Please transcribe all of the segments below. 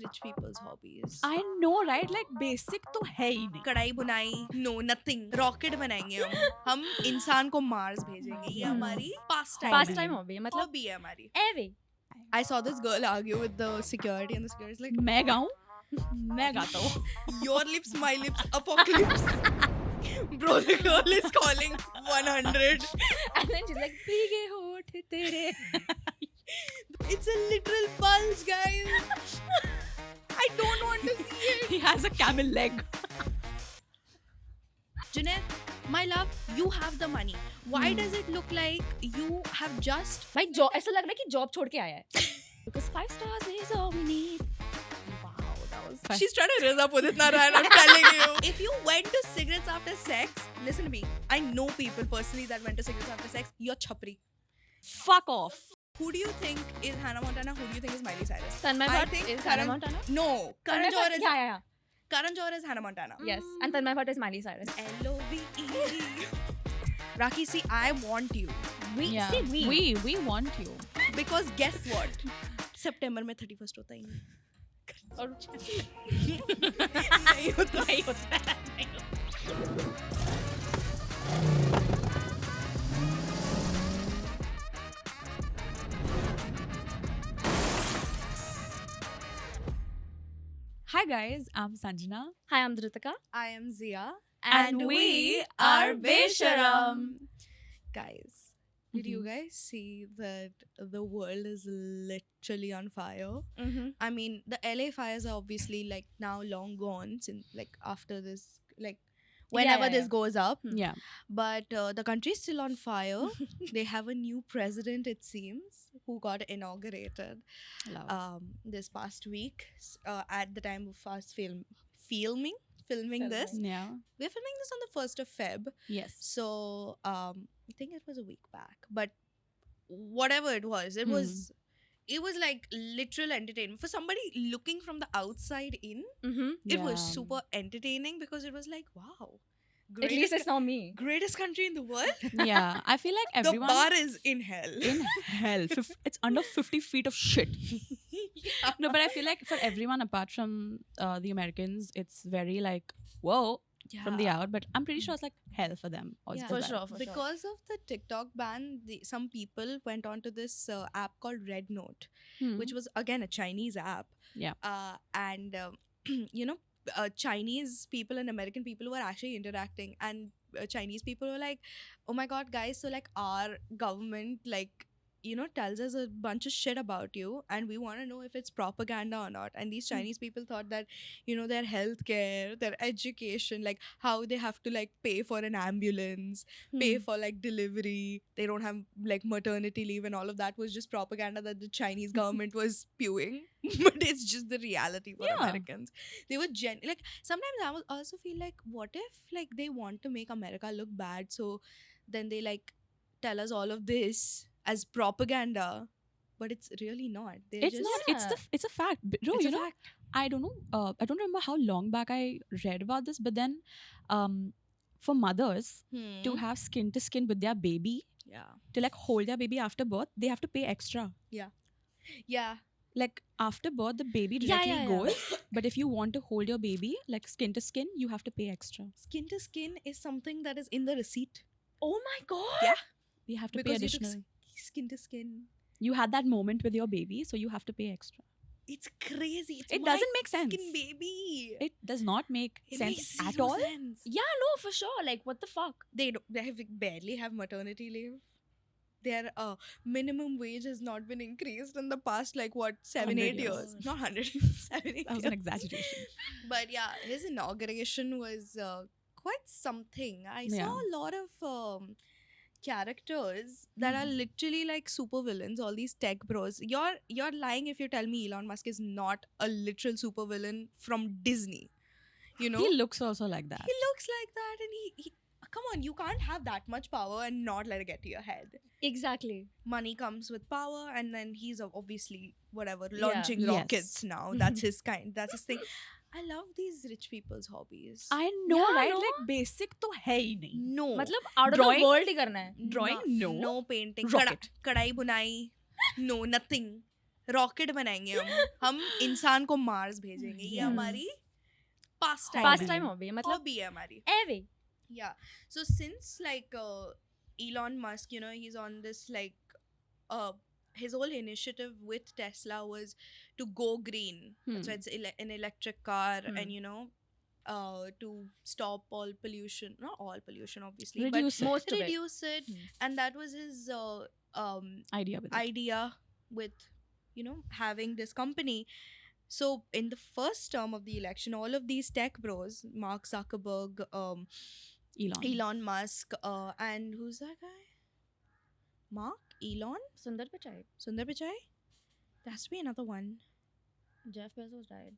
rich people's hobbies? I know, right? Like basic तो है ही नहीं. कढ़ाई बुनाई, no nothing. रॉकेट बनाएंगे हम इंसान को मार्स भेजेंगे. ये हमारी पास टाइम Hobby. Pastime hobby है, मतलब हॉबी है हमारी. एवे I saw this girl argue with the security and the security is like, मैं गाऊं? मैं गाता हूँ. your lips, my lips, apocalypse. Bro, the girl is calling 100. and then she's like भीगे होठ तेरे. It's a literal pulse, guys. I don't want to see it. He has a camel leg. Junaid, my love, you have the money. Why does it look like you have just... भाई job ऐसा लग रहा है कि job छोड़ के आया है. Because 5 stars is all we need. Wow, that was She's trying to raise up with it, Narayan, I'm telling you. If you went to cigarettes after sex, listen to me. I know people personally that went to cigarettes after sex. You're chapri. Fuck off. Who do you think is Hannah Montana? Who do you think is Miley Cyrus? Tanmay I Bhatt think is Karan- Hannah Montana. No, Karan Johar is yeah. Karan Johar is Hannah Montana. Yes, and Tanmay Bhatt is Miley Cyrus. Love. Raki, see, I want you Yeah. We want you. because guess what? September में 31st होता ही नहीं. और नहीं होता. नहीं होता है. नहीं होता. Hi guys, I'm Sanjana. Hi, I'm Dhritika. I am Zia. And we are Besharam. Guys, did you guys see that the world is literally on fire? Mm-hmm. I mean, the LA fires are obviously like now long gone since like after this, like whenever yeah, this yeah. goes up. Yeah. But the country is still on fire. They have a new president, it seems, who got inaugurated Love. this past week at the time of us filming this. Yeah. We're filming this on the 1st of Feb. Yes. So I think it was a week back, but whatever it was, it was like literal entertainment for somebody looking from the outside in. Mm-hmm. It was Yeah. super entertaining because it was like, wow, At least it's not me. greatest country in the world. Yeah. I feel like The everyone bar is in hell. in hell. It's under 50 feet of shit. Yeah. No, but I feel like for everyone apart from the Americans, it's very like, whoa, from the out. But I'm pretty sure it's like hell for them. Also Yeah. For that. sure, for sure. Because of the TikTok ban, some people went onto this app called Red Note, Hmm. which was again a Chinese app. Yeah. And you know, Chinese people and American people were actually interacting, and Chinese people were like, "Oh my God, guys! So like our government like." Tells us a bunch of shit about you, and we want to know if it's propaganda or not. And these Chinese people thought that, their healthcare, their education, like how they have to like pay for an ambulance, pay for like delivery, they don't have like maternity leave, and all of that was just propaganda that the Chinese government was spewing. But it's just the reality for Yeah. Americans. They were like sometimes I also feel like, what if like they want to make America look bad, so then they like tell us all of this as propaganda, but it's really not. They're It's just, not. It's a fact. Bro, It's you a know, fact. I don't know. I don't remember how long back I read about this, but then, for mothers to have skin to skin with their baby, yeah, to like hold their baby after birth, they have to pay extra. yeah, Like after birth, the baby Yeah, directly yeah, yeah. goes. But if you want to hold your baby, like skin to skin, you have to pay extra. skin to skin is something that is in the receipt. Oh my god. Yeah, You have to pay because you took additional. skin to skin. You had that moment with your baby, so you have to pay extra. It's crazy. It's It my doesn't make sense. fucking baby. It does not make It sense makes at zero all. sense. Yeah, no, for sure. Like, what the fuck? They barely have maternity leave. Their minimum wage has not been increased in the past 7-8 100 years. years. Not 100, 7-8 That was years. an exaggeration. But yeah, his inauguration was quite something. I Yeah. saw a lot of characters that are literally like super villains. All these tech bros. You're lying if you tell me Elon Musk is not a literal super villain from Disney. He looks also like that. He looks like that, and he come on, you can't have that much power and not let it get to your head. Exactly. Money comes with power, and then he's obviously whatever Yeah. launching Yes. rockets now. That's his kind. That's his thing. I love these rich people's hobbies. I know, Yeah, right? no? Like basic तो है ही नहीं. No. मतलब out of Drawing? the world ही करना है. Drawing? No. No painting. Rocket. Kadai bunai. No, nothing. Rocket बनाएंगे हम इंसान को मार्स भेजेंगे, ये Yes. हमारी पास time pass Hobby. Time hobby मतलब हॉबी है हमारी. एवे Yeah. So since like Elon Musk, you know, he's on this like his whole initiative with Tesla was to go green. So it's an electric car, and you know, to stop all pollution. Not all pollution, obviously, Reduce it. but Most of it. reduce it. And that was his Idea with it. idea with, you know, having this company. So in the first term of the election, all of these tech bros, Mark Zuckerberg, Elon Musk, and who's that guy? Elon? Sundar Pichai. Sundar Pichai? There has to be another one. Jeff Bezos died.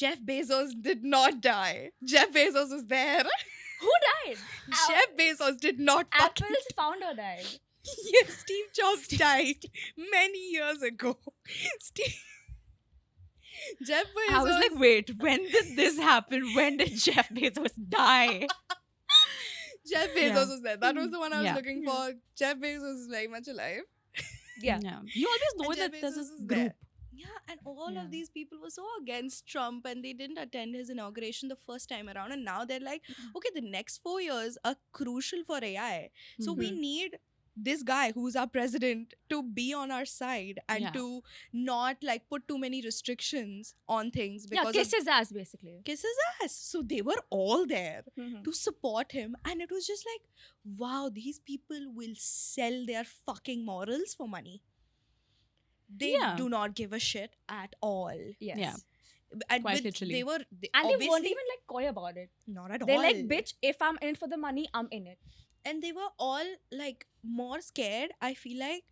Jeff Bezos did not die. Jeff Bezos was there. Who died? Jeff Bezos did not fucking Apple's founder died. Yes, Steve Jobs died many years ago. Jeff Bezos. I was like, wait, when did this happen? When did Jeff Bezos die? Jeff Bezos was there. That was the one I was Yeah. looking for. Jeff Bezos is very much alive. Yeah. You always know And Jeff that there's Bezos this is group. there. Yeah, and all Yeah. of these people were so against Trump and they didn't attend his inauguration the first time around. And now they're like, okay, the next 4 years are crucial for AI. So we need this guy who's our president to be on our side and Yeah. to not like put too many restrictions on things Yeah, because kiss his ass basically. kiss his ass. So they were all there Mhm. to support him, and it was just like, wow, these people will sell their fucking morals for money. They Yeah. do not give a shit at all. Yes. Yeah. And Quite with- literally. they were And they weren't obviously even like coy about it. not at They're all. like, bitch, if I'm in it for the money, I'm in it. And they were all like more scared, I feel like,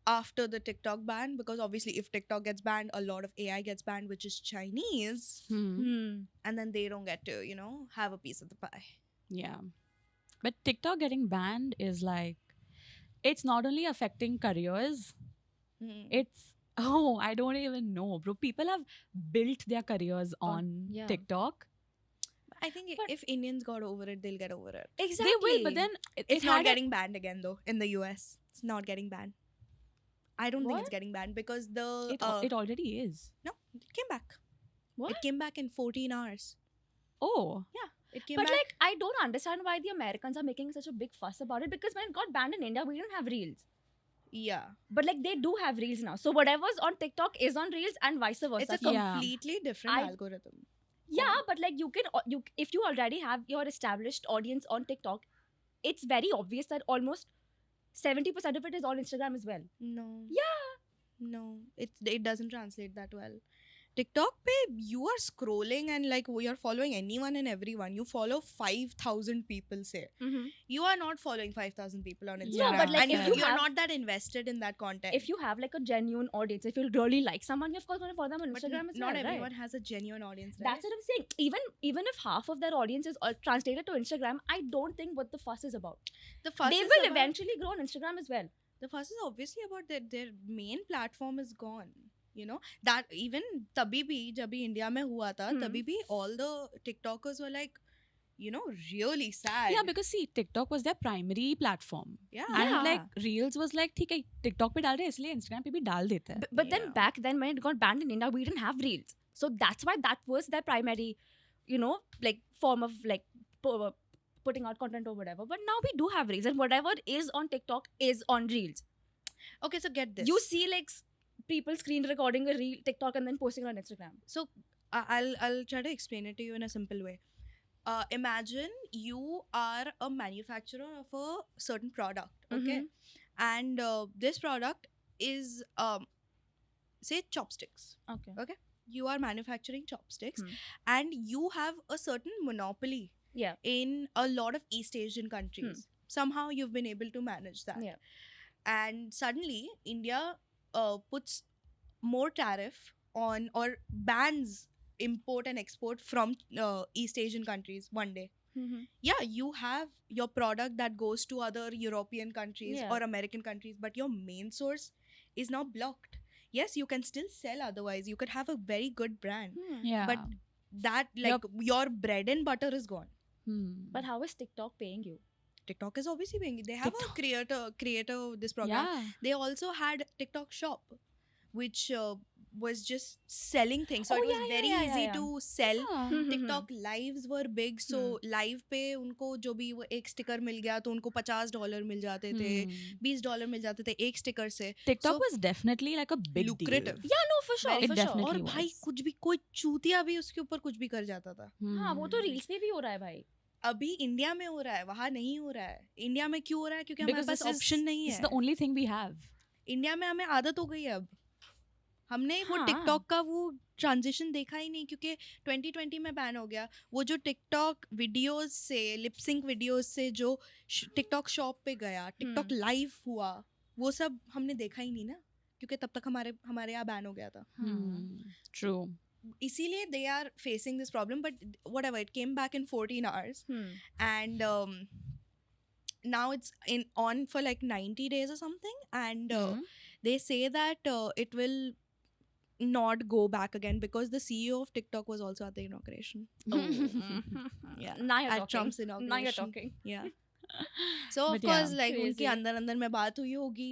after the TikTok ban, because obviously if TikTok gets banned, a lot of AI gets banned, which is Chinese, and then they don't get to, you know, have a piece of the pie. Yeah. But TikTok getting banned is like, it's not only affecting careers, it's, I don't even know, bro. People have built their careers on yeah. TikTok. I think But- if Indians got over it, they'll get over it. Exactly. They will, but then It's it not had a- getting banned again though in the US. It's not getting banned. I don't think it's What? getting banned because the it already is. no, it came back. What? It came back in 14 hours. Oh, It came But back. like, I don't understand why the Americans are making such a big fuss about it, because when it got banned in India, we didn't have reels. Yeah, But like, they do have reels now. So whatever's on TikTok is on reels, and vice versa. it's a So- Yeah. completely different I- algorithm. yeah, but like, you if you already have your established audience on TikTok, it's very obvious that almost 70% of it is on Instagram as well. No. Yeah. No, it doesn't translate that well. TikTok pe you are scrolling and like you're following anyone and everyone. You follow 5,000 people, say. You are not following 5,000 people on No, Instagram. but, like, and if you're you have- not that invested in that content. If you have like a genuine audience, if you really like someone, you're of course going to follow them on But Instagram as not well, everyone right? has a genuine audience, right? That's what I'm saying. Even if half of their audience is translated to Instagram, I don't think what the fuss is about. the fuss They is will about- eventually grow on Instagram as well. The fuss is obviously about their main platform is gone. You know that even तभी भी जब भी India में हुआ था तभी भी all the TikTokers were like, you know, really sad. yeah, because see, TikTok was their primary platform. yeah. And Yeah. like Reels was like, ठीक है, TikTok पे डाल रहे हैं इसलिए Instagram पे भी डाल देते हैं. But then Yeah. back then when it got banned in India, we didn't have reels. So that's why that was their primary, you know, like form of like putting out content or whatever. But now we do have reels, and whatever is on TikTok is on reels. Okay, so get this. You see like people screen recording a reel TikTok and then posting it on Instagram. So I'll try to explain it to you in a simple way. Imagine you are a manufacturer of a certain product, okay, and this product is say chopsticks. Okay. You are manufacturing chopsticks, Hmm. and you have a certain monopoly Yeah. in a lot of East Asian countries. Somehow you've been able to manage that. Yeah. And suddenly India puts more tariff on or bans import and export from East Asian countries one day. Yeah, you have your product that goes to other European countries Yeah. or American countries, but your main source is now blocked. Yes, you can still sell otherwise. You could have a very good brand, Yeah. but that like your bread and butter is gone. But how is TikTok paying you? TikTok is obviously paying. They have a creator this program. yeah. They also had TikTok Shop, which was just selling things. So Oh, it was yeah, very yeah, easy yeah. to sell. Yeah. TikTok lives were big, so live पे उनको जो भी वो एक sticker मिल गया तो उनको $50 मिल जाते थे, $20 मिल जाते थे एक स्टिकर से. TikTok So was definitely like a big lucrative. deal. Yeah, no, for sure, It for definitely और sure. भाई was. कुछ भी कोई चूतिया भी उसके ऊपर कुछ भी कर जाता था. हाँ, वो तो रील्स में भी हो रहा है भाई. अभी इंडिया में हो रहा है, वहाँ नहीं हो रहा है. इंडिया में क्यों हो रहा है? क्योंकि हमारे Because पास this ऑप्शन नहीं is है. the only thing we have. India में हमें आदत हो गई है अब. हमने वो हाँ. टिकटॉक का वो ट्रांजिशन देखा ही नहीं, क्योंकि 2020 में बैन हो गया. वो जो टिकटॉक वीडियोस से, लिपसिंक वीडियोस से जो टिकटॉक शॉप पे गया, टिकटॉक लाइव हुआ, वो सब हमने देखा ही नहीं ना, क्योंकि तब तक हमारे यहाँ बैन हो गया था. True. इसीलिए they are facing this problem. But whatever, it came back in 14 hours and now it's on for like 90 days or something, and they say that it will not go back again because the CEO of TikTok was also at the inauguration. Yeah, Now you're at talking. Trump's inauguration. Now you're talking. Yeah. So of But course, yeah, like crazy. उनके अंदर में बात हुई होगी.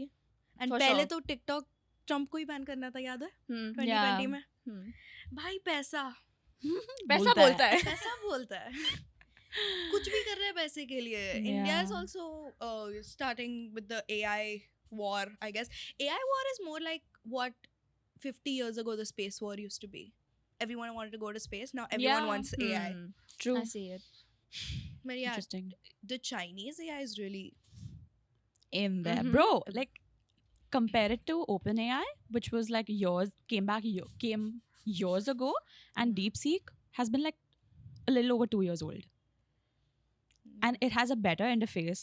And For पहले sure. तो TikTok Trump को ही ban करना था, याद है 2020 Yeah. में. भाई पैसा पैसा बोलता है. पैसा बोलता है. कुछ भी कर रहे हैं पैसे के लिए. India is also starting with the AI war, I guess. AI war is more like what 50 years ago the space war used to be. Everyone wanted to go to space. Now everyone Yeah. wants AI. True. I see it. But yeah, Interesting. the Chinese AI is really In there, Mhm. bro. Like, compare it to OpenAI, which was like came years ago, and DeepSeek has been like a little over 2 years old, and it has a better interface.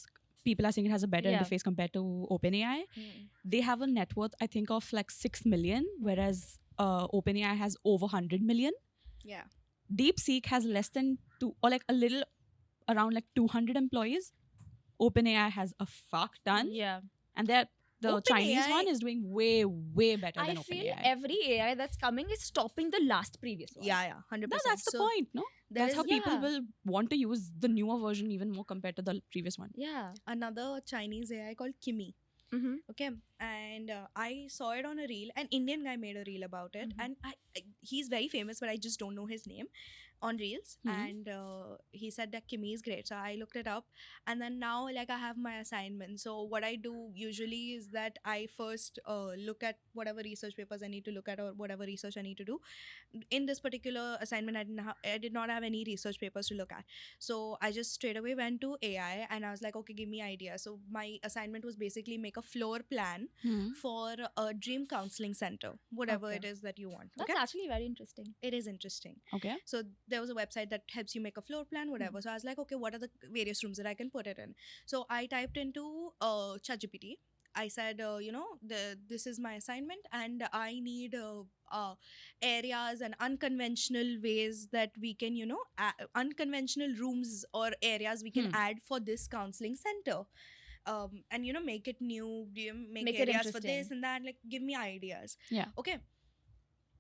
People are saying it has a better Yeah. interface compared to OpenAI. They have a net worth, I think, of like 6 million, whereas OpenAI has over 100 million. yeah. DeepSeek has less than around like 200 employees. OpenAI has a fuck ton, Yeah. and the Chinese OpenAI one is doing way, way better I than feel OpenAI. every AI that's coming is stopping the last previous one. Yeah, 100%. That's the So point, no? there That's is- how people yeah. will want to use the newer version even more compared to the previous one. Yeah. another Chinese AI called Kimi. Mm-hmm. Okay, and I saw it on a reel. An Indian guy made a reel about it, Mhm. and he's very famous, but I just don't know his name on reels. Mhm. And he said that Kimi is great, so I looked it up, and then now like I have my assignment. So what I do usually is that I first look at whatever research papers I need to look at, or whatever research I need to do. In this particular assignment, I did not have any research papers to look at, so I just straight away went to AI, and I was like, okay, give me ideas. So my assignment was basically make a floor plan for a dream counseling center, whatever Okay. it is that you want. That's Okay, actually very interesting. it is interesting. Okay. So there was a website that helps you make a floor plan, whatever. So I was like, okay, what are the various rooms that I can put it in? So I typed into ChatGPT. I said, this is my assignment, and I need areas and unconventional ways that we can, unconventional rooms or areas we can add for this counseling center. And make it new, make Make it areas for interesting. this and that, like give me ideas. Yeah. Okay.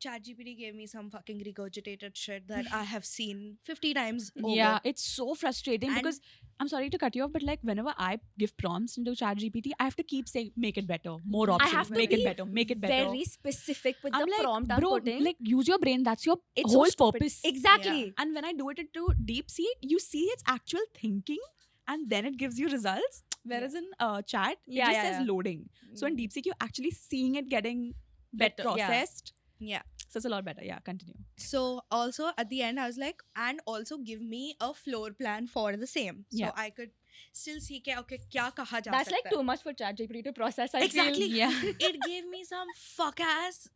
ChatGPT gave me some fucking regurgitated shit that I have seen 50 times over. Yeah, it's so frustrating And- because I'm sorry to cut you off, but like whenever I give prompts into ChatGPT, I have to keep saying, make it better, more I options, have to make it be better, make it better. Very specific with I'm the like, prompt bro, I'm putting. like use your brain. That's your It's so whole stupid. purpose. Exactly. And when I do it into DeepSeek, you see its actual thinking, and then it gives you results. Whereas in chat, it Yeah, just yeah, says yeah. loading. So in DeepSeek, you're actually seeing it getting Better, yeah. processed. Yeah. So it's a lot better. Yeah, continue. So also at the end, I was like, and also give me a floor plan for the same. So Yeah. I could still see okay, kya kaha ja That's like sakta too hai. much for ChatGPT to process. I Exactly. Feel. Yeah. It gave me some fuck ass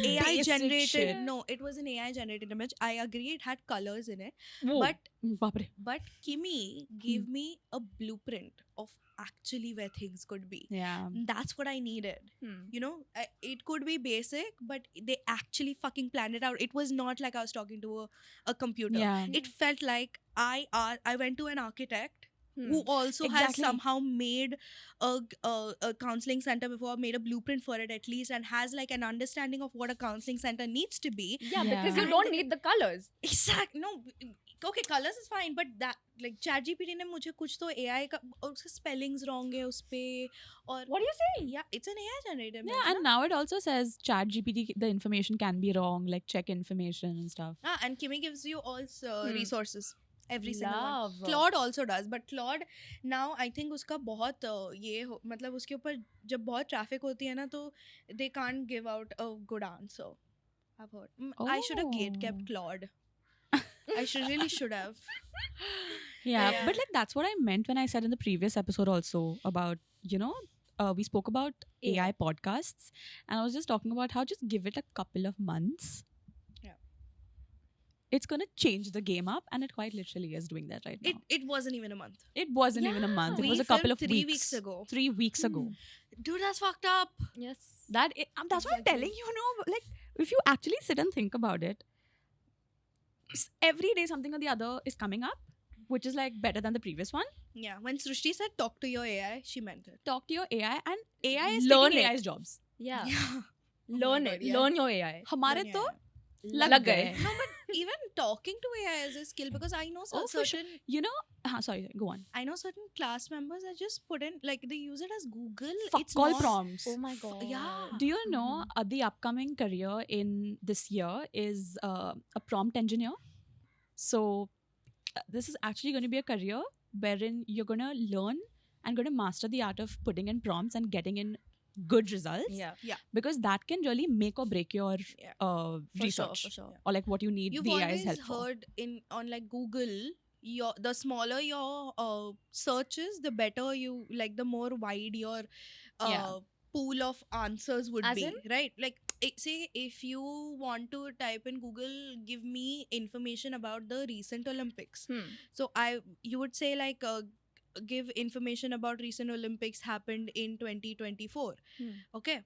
AI Basic generated. shit. No, it was an AI generated image. I agree, it had colors in it. Whoa. But Baapre. But Kimi gave me a blueprint of actually where things could be. Yeah. That's what I needed. It could be basic, but they actually fucking planned it out. It was not like I was talking to a computer. Yeah. It felt like I went to an architect Hmm. who also has Exactly. somehow made a counseling center before, made a blueprint for it at least, and has like an understanding of what a counseling center needs to be. Yeah, Yeah. because you And- don't need the colors. Exact. No, okay, colors is fine, but that like ChatGPT ने मुझे कुछ तो AI का और उसका spellings wrong है उस पे और What are you saying? yeah, it's an AI generated. Yeah, and now it also says ChatGPT, the information can be wrong, like check information and stuff. And Kimi gives you all resources. Every single Love. one. Claude also does, but Claude now I think उसका बहुत मतलब उसके ऊपर जब बहुत traffic होती है ना तो they can't give out a good answer. I've heard. I should have kept Oh. Claude. I really should have. Yeah, Yeah. but like that's what I meant when I said in the previous episode also about, we spoke about AI podcasts, and I was just talking about how just give it a couple of months. Yeah. It's gonna change the game up, and it quite literally is doing that right now. It wasn't even a month. It wasn't even a month. It We was a couple of filmed 3 weeks. weeks ago. 3 weeks ago. Dude, that's fucked up. Yes. That's what I'm Exactly. telling you. No, like if you actually sit and think about it, every day something or the other is coming up, which is like better than the previous one. Yeah, when Srushti said talk to your AI, she meant it. Talk to your AI, and AI is Learn taking it. AI's jobs. Yeah. Yeah. Learn God, it. yeah. Learn your AI. हमारे Yeah. तो लग लग गए. गए. No, but even talking to AI is a skill because I know Oh, for certain You know, sorry, go on. I know certain class members that just put in like they use it as Google. Fuck It's all not, prompts. Oh my god. yeah. Do you know the upcoming career in this year is a prompt engineer? So this is actually going to be a career wherein you're going to learn and going to master the art of putting in prompts and getting in good results. Yeah. Because that can really make or break your Yeah. For research sure. For sure. or like what you need You've the AI's always help for. heard on like Google, the smaller your searches, the better you like, the more wide your Yeah. pool of answers would As be, in? right? Like say if you want to type in Google, give me information about the recent Olympics. So you would say like give information about recent Olympics happened in 2024. Okay.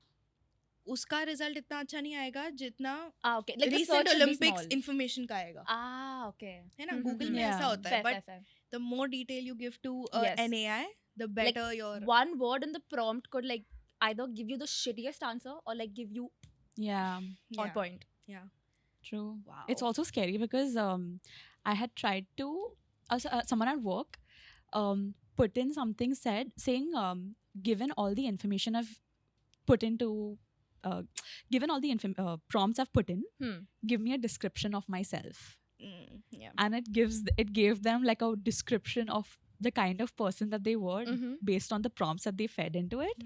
उसका result इतना अच्छा नहीं आएगा जितना Okay. Like the recent search should be Olympics small. information का आएगा, Okay. है ना? Google में Yeah. ऐसा होता है, Fair, but fair. the more detail you give to Yes. an AI, the better your One word in the prompt could like either give you the shittiest answer or like give you Yeah, on Yeah. point. true. Wow. It's also scary because I had tried to someone at work put in something saying given all the information I've put into given all the prompts I've put in, give me a description of myself. Yeah. And it gave them like a description of the kind of person that they were based on the prompts that they fed into it.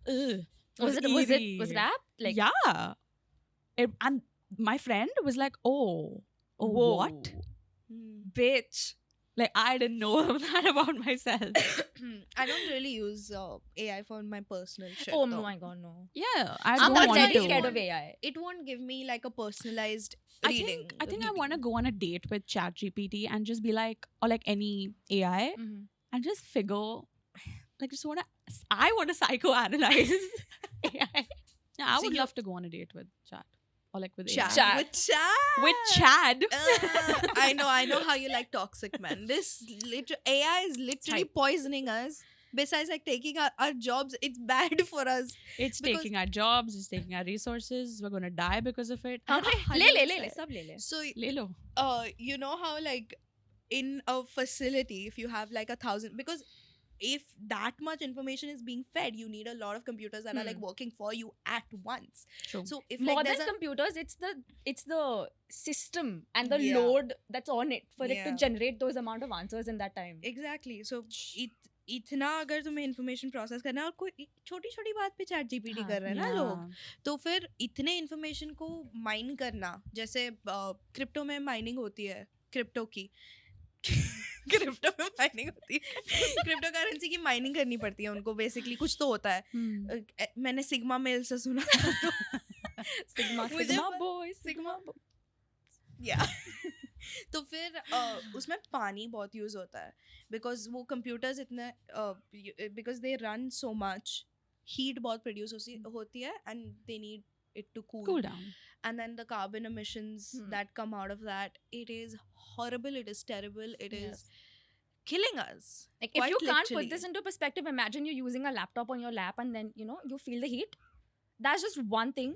Ugh, Was it eerie. app? Like Yeah. And my friend was like, oh Whoa. what? bitch. Like I didn't know that about myself. I don't really use AI for my personal shit. Oh though. my god, no. Yeah, I I'm don't not want very to. scared of AI. It won't give me like a personalized I reading. think I want to go on a date with ChatGPT and just be like, or like any AI, and just figure, like, I want to psychoanalyze AI. Yeah, I So would you- love to go on a date with Chat, or like with Chat. AI. With Chat. With Chad. I know how you like toxic men. This AI is literally Type. poisoning us. Besides like taking our jobs, it's bad for us. It's because- taking our jobs. It's taking our resources. We're gonna die because of it. ले 100%. सब ले ले. So Le lo. you know how like in a facility, if you have like 1,000, because if that much information is being fed, you need a lot of computers that are like working for you at once. True. So if More like than there's a computers, it's the system and the Yeah. load that's on it for it Yeah. to generate those amount of answers in that time. exactly, so इतना अगर तुम्हें information process करना है और कोई छोटी छोटी बात पे चैट जीपीटी कर रहे हैं ना लोग, तो फिर इतने इन्फॉर्मेशन को माइन करना, जैसे क्रिप्टो में माइनिंग होती है, क्रिप्टो की क्रिप्टो में माइनिंग होती है, क्रिप्टो करेंसी की माइनिंग करनी पड़ती है उनको, बेसिकली कुछ तो होता है. मैंने सिग्मा मेल से सुना था, तो Sigma boy, Sigma या तो फिर उसमें पानी बहुत यूज होता है, बिकॉज वो कंप्यूटर्स इतने because they run so much, heat बहुत प्रोड्यूस होती है and they need it to Cool down. and then the carbon emissions that come out of that, it is horrible, it is terrible, it is killing us. Like if quite you can't literally. put this into perspective, imagine you're using a laptop on your lap and then you feel the heat. That's just one thing.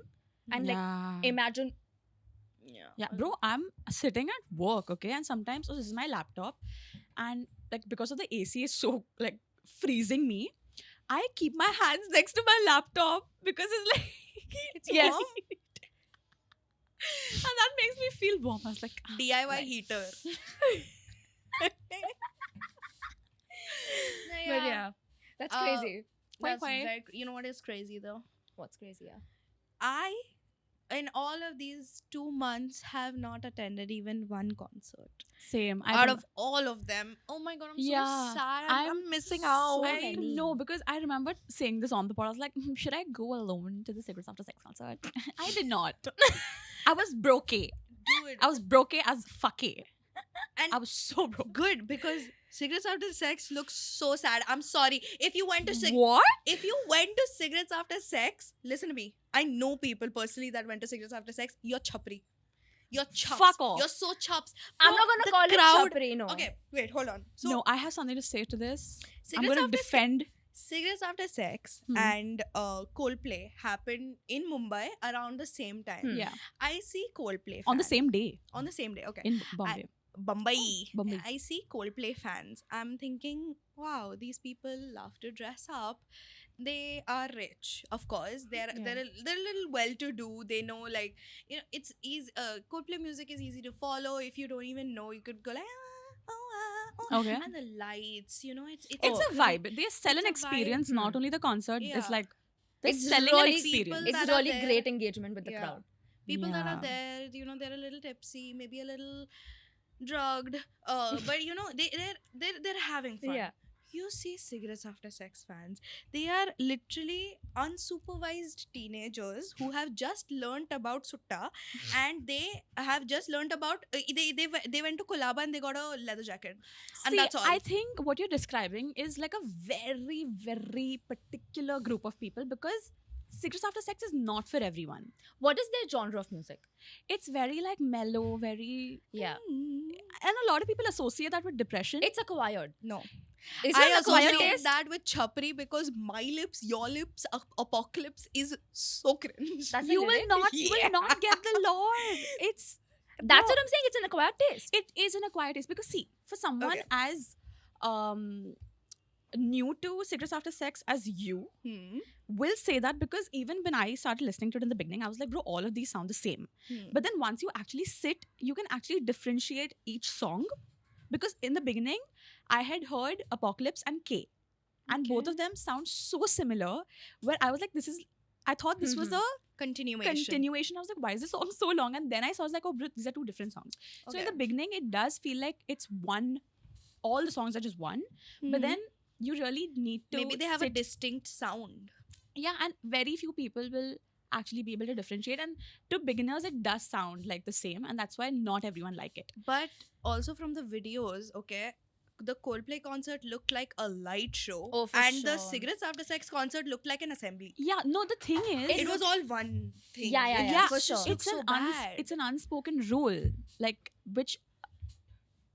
And like Yeah. imagine Yeah, bro, I'm sitting at work, okay, and sometimes this is my laptop, and like because of the AC is so like freezing me, I keep my hands next to my laptop because it's like it's Yes. warm. And that makes me feel warm. I was like, DIY nice. heater. But yeah, that's Uh, crazy. That's Quite. very, you know what is crazy though? What's crazy? Yeah. I, in all of these 2 months, have not attended even one concert. Same. Out of all of them, oh my god, I'm Yeah, so sad. I'm I'm missing so out. I many. know because I remember saying this on the pod. I was like, should I go alone to the Secrets After Sex concert? I did not. I was broke. Dude, I was broke as fuck. and I was so broke. good because Cigarettes After Sex looks so sad. I'm sorry. If you went to What? if you went to Cigarettes After Sex, listen to me. I know people personally that went to Cigarettes After Sex. You're chapri. You're chups. Fuck off. You're so chups. I'm Bro, not gonna the call crowd. it chapri, no. Okay, wait, hold on. So No, I have something to say to this. I'm Cigarettes going to After defend. Cigarettes After Sex Hmm. and Coldplay happened in Mumbai around the same time. Hmm. Yeah, I see Coldplay on the fans- same day on the same day. Okay, in Bombay. Bombay. Bombay. I see Coldplay fans. I'm thinking, wow, these people love to dress up. They are rich, of course. They're they're a little well to do. They know, like, you know, it's easy. Coldplay music is easy to follow. If you don't even know, you could go like, Okay. and the lights. You know, it's It's a vibe. They sell an It's a vibe. experience, not only the concert. Yeah. It's like they're It's selling really an experience. people It's that are really there. great engagement with the Yeah. crowd. People that are Yeah. there, you know, they're a little tipsy, maybe a little drugged, but you know, they're having fun. Yeah. You see Cigarettes After Sex fans, they are literally unsupervised teenagers who have just learnt about sutta, and they have just learnt about they went to Kolaba and they got a leather jacket, and See, that's all. I think what you're describing is like a very, very particular group of people because Secrets After Sex is not for everyone. What is their genre of music? It's very like mellow, very. Yeah. And a lot of people associate that with depression. It's acquired. No. Is I it an acquired associate taste? that with chapri because my lips, your lips, apocalypse is so cringe. That's you a will lyric? not, you Yeah. will not get the Lord. It's That's No. what I'm saying. It's an acquired taste. it is an acquired taste because see, for someone Okay. as new to Secrets After Sex as you will say that because even when I started listening to it in the beginning, I was like, bro, all of these sound the same. But then once you actually sit, you can actually differentiate each song because in the beginning, I had heard Apocalypse and K, and both Okay. of them sound so similar. Where I was like, I thought this was a continuation. continuation. I was like, why is this song so long? And then I saw, I was like, oh, bro, these are two different songs. So in Okay. the beginning, it does feel like it's one. All the songs are just one, but Mhm. then you really need to. maybe they have a sit- distinct sound. yeah, and very few people will actually be able to differentiate. And to beginners, it does sound like the same, and that's why not everyone like it. But also from the videos, okay, the Coldplay concert looked like a light show, Oh, for and the sure. Cigarettes After Sex concert looked like an assembly. Yeah, no, the thing is, It was all one thing. Yeah, yeah, It yeah, for just sure. looked it's so an bad. it's an unspoken rule, like which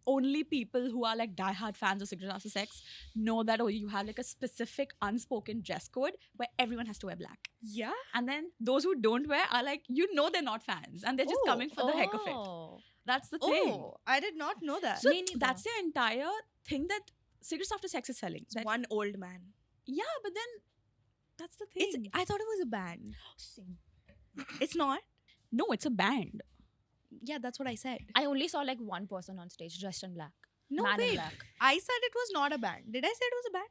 only people who are like diehard fans of Secrets After Sex know that. Oh, you have like a specific unspoken dress code where everyone has to wear black, Yeah. and then those who don't wear are like, you know, they're not fans and they're just Oh, coming for the heck of it. Oh. That's the thing. Oh, I did not know that. So Me neither. that's the entire thing that Secrets After Sex is selling. It's That- one old man. yeah, but then that's the thing. It's. I thought it was a band. Same. It's not. No, it's a band. Yeah, that's what I said. I only saw like one person on stage dressed in black. No, Man in wait. black. I said it was not a band. Did I say it was a band?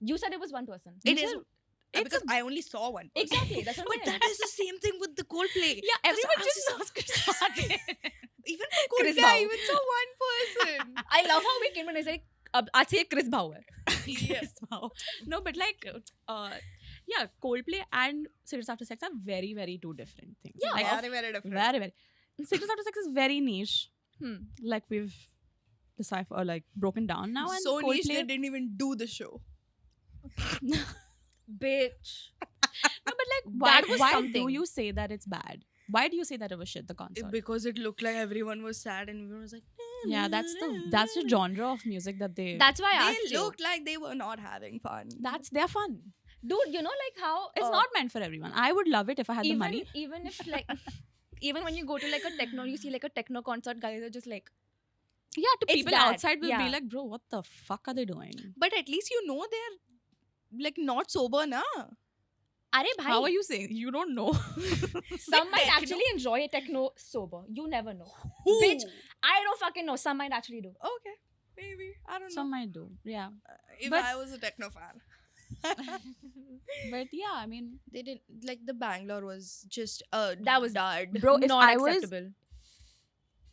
You said it was one person. It You is. said- Because I only saw one. person. Exactly. That's what I'm But saying. that is the same thing with the Coldplay. Yeah, everyone I was just just- knows Chris Martin. Even for Chris Coldplay, I Bau. even saw one person. I love how we came and I said, I'd say Chris Bauer. Yes. Wow. No, but like, yeah, Coldplay and Secrets After Sex are very, very two different things. Yeah, like, Very, very different. very, very. Secrets After Sex is very niche. Hmm. Like we've deciphered, like broken down now. And So niche they Coldplay, didn't even do the show. Bitch. no, but like, why That was do something. you say that it's bad? Why do you say that it was shit? The concert. Because it looked like everyone was sad and everyone was like, Yeah, that's the genre of music that they. That's why I asked They you. looked like they were not having fun. That's their fun. Dude, you know like how... It's not meant for everyone. I would love it if I had the money. Even if like... even when you go to like a techno, you see like a techno concert, guys are just like, Yeah, to It's people that, outside will yeah. be like, bro, what the fuck are they doing? But at least you know they're like not sober, na? "Are bhai, How are you saying? You don't know. some might Techno? actually enjoy a techno sober. You never know. Who? Bitch, I don't fucking know. Some might actually do. Okay, maybe. I don't Some know. might do. Yeah. If but- I was a techno fan. But yeah, I mean, They didn't like the Bangalore was just That was dud. bro, if Not I was, acceptable.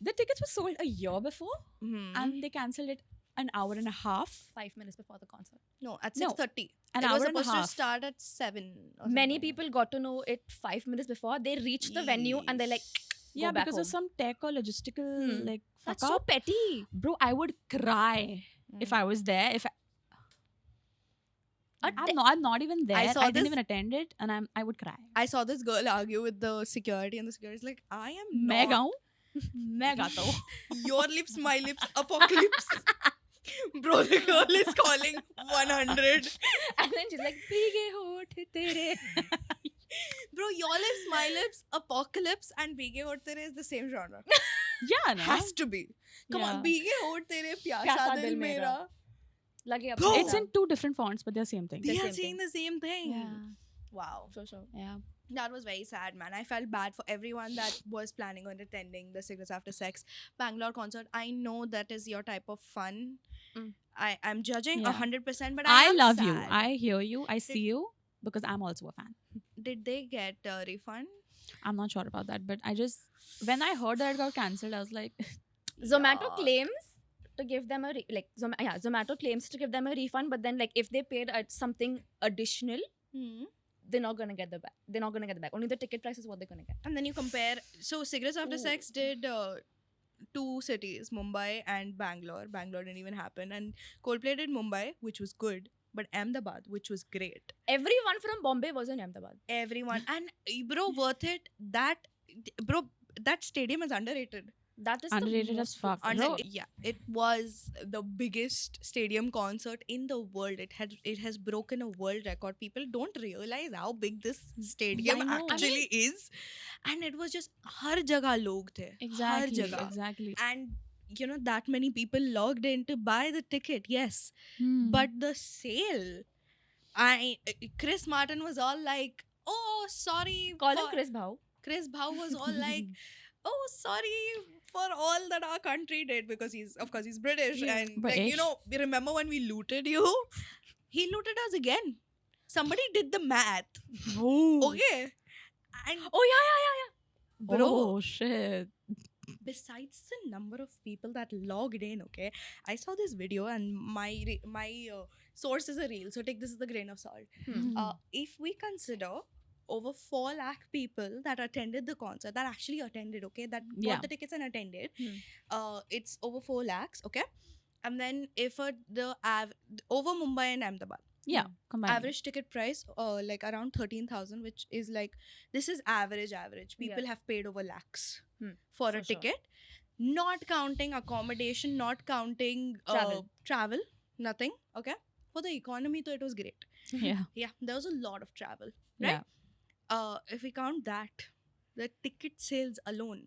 the tickets were sold a year before Mhm. and they cancelled it an hour and a half. 5 minutes before the concert. No, at No, 6:30. An It hour was and a supposed to half. start at 7. Or Many something. people got to know it 5 minutes before. They reached the venue and they're like, Yeah, go back because of home. some tech or logistical Hmm. like fuck That's so up. petty. Bro, I would cry if Mm. I was there. If A I'm not even there. I, saw didn't this- even attend it, and I would cry. I saw this girl argue with the security, and the security's like, I am मैं not. गाऊं मैं गाता हूँ. Your lips, my lips, apocalypse. Bro, the girl is calling 100. And then she's like, "Bhige hoth tere." Bro, your lips, my lips, apocalypse, and Bige Hot Tere is the same genre. Yeah, no. Has to be. Come Yeah. on, Bige Hot Tere, Pyasa Pyasa Dil Dil Mera. Mera. Lage apne Bro. It's sath. in two different fonts, but they're same thing. They The are same saying the same thing. Yeah. Wow. For sure. Yeah. That was very sad, man. I felt bad for everyone that was planning on attending the Cigarettes After Sex Bangalore concert. I know that is your type of fun. Mm. I'm judging Yeah. 100%, but I am love you. sad. I hear you. I see you because I'm also a fan. Did they get a refund? I'm not sure about that, but I just when I heard that it got cancelled, I was like, Zomato Yuck. claims to give them a Zomato claims to give them a refund, but then like if they paid something additional, Hmm. they're not gonna get the back. They're not gonna get the back. Only the ticket price is what they're gonna get. And then you compare. So Cigarettes After Ooh. Sex did 2 cities, Mumbai and Bangalore. Bangalore didn't even happen. And Coldplay did Mumbai, which was good, but Ahmedabad, which was great. Everyone from Bombay was in Ahmedabad. Everyone and bro, worth it. That stadium is underrated. That is Underrated the as most fuck. Under- Bro. yeah, it was the biggest stadium concert in the world. It has broken a world record. People don't realize how big this stadium I know. actually is, and it was just हर जगह लोग थे. हर जगह. Exactly. And you know that many people logged in to buy the ticket. Yes, Hmm. but the sale. Chris Martin was all like, "Oh, sorry." Call him for-" Chris Bhau. Chris Bhau was all like, "Oh, sorry for all that our country did," because he's British, Yeah. and like, British. you know, remember when we looted you? He looted us again. Somebody did the math. Okay, and Oh yeah. bro, Oh shit. besides the number of people that logged in, okay, I saw this video, and my source is a reel, so take this with a grain of salt. Hmm. If we consider over 4 lakh people that attended the concert, that actually attended, okay, that bought Yeah. the tickets and attended, Hmm. it's over 4 lakhs, okay, and then if over Mumbai and Ahmedabad, Yeah. Combined. average ticket price like around 13,000, which is like, this is average. People Yeah. have paid over lakhs Hmm, for a for sure. ticket, not counting accommodation, not counting travel, nothing, okay. For the economy, though, it was great. Yeah. Yeah, there was a lot of travel, right? Yeah. If we count that, the ticket sales alone,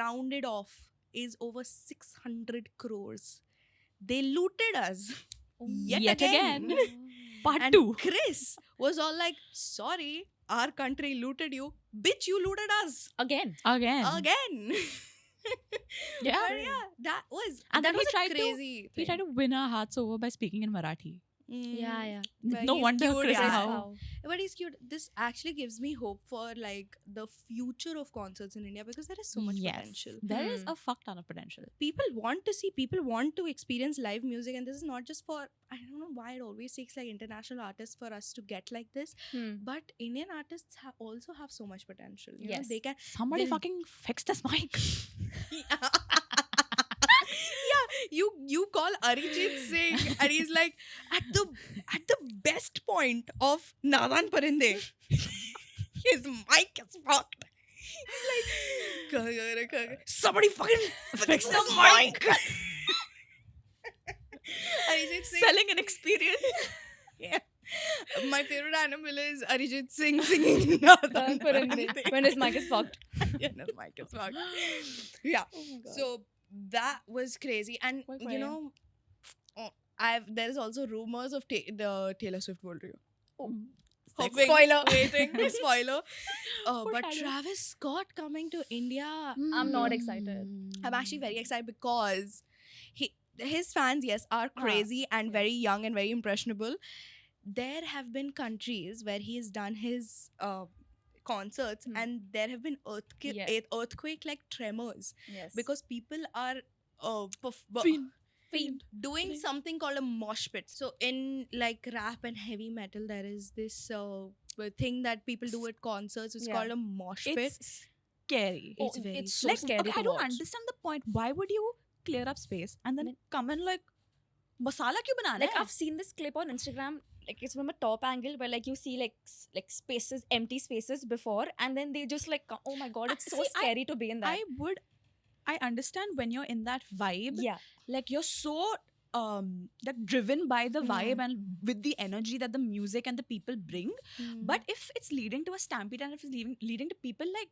rounded off, is over 600 crores. They looted us yet again. Part And 2. Chris was all like, "Sorry, our country looted you. Bitch, you looted us Again. Again. again." Yeah. But yeah, that was And then that he was tried a to- crazy He thing. tried to win our hearts over by speaking in Marathi. Yeah. But No he's wonder cute, Chris yeah. Bhau. But he's cute. This actually gives me hope for like the future of concerts in India, because there is so much Yes. potential. There is Hmm. a fuck ton of potential. People want to see, people want to experience live music, and this is not just for, I don't know why it always takes like international artists for us to get like this, Hmm. but Indian artists also have so much potential. You know, Yes. they can. Somebody They'll- fucking fix this mic. Yeah, you call Arijit Singh, and he's like at the best point of Nadan Parinde. His mic is fucked. He's like, somebody fucking fix the mic. Arijit Singh. Selling an experience. Yeah. My favorite animal is Arijit Singh singing Nadan When his mic is fucked. Indian mic is fucked. Yeah. So that was crazy, and Wait, you wait. know, there is also rumors of the Taylor Swift World Tour. Hoping, Spoiler. waiting, spoiler. But Foreshadow. Travis Scott coming to India. I'm not excited. I'm actually very excited because his fans, yes, are crazy and very young and very impressionable. There have been countries where he has done his concerts, and there have been Yeah. earthquake like tremors Yes. because people are Fiend. doing Fiend. something called a mosh pit. So in like rap and heavy metal, there is this thing that people do at concerts. It's Yeah. called a mosh pit. It's scary. It's very it's so like, scary okay, to I don't watch. understand the point. Why would you clear up space and then come and like masala kyun banana Like hai? I've seen this clip on Instagram. Like it's from a top angle where like you see like spaces, empty spaces before, and then they just like oh my god, it's so See, scary to be in that. I understand when you're in that vibe. Yeah. Like you're so like driven by the vibe and with the energy that the music and the people bring. But if it's leading to a stampede and if it's leading to people like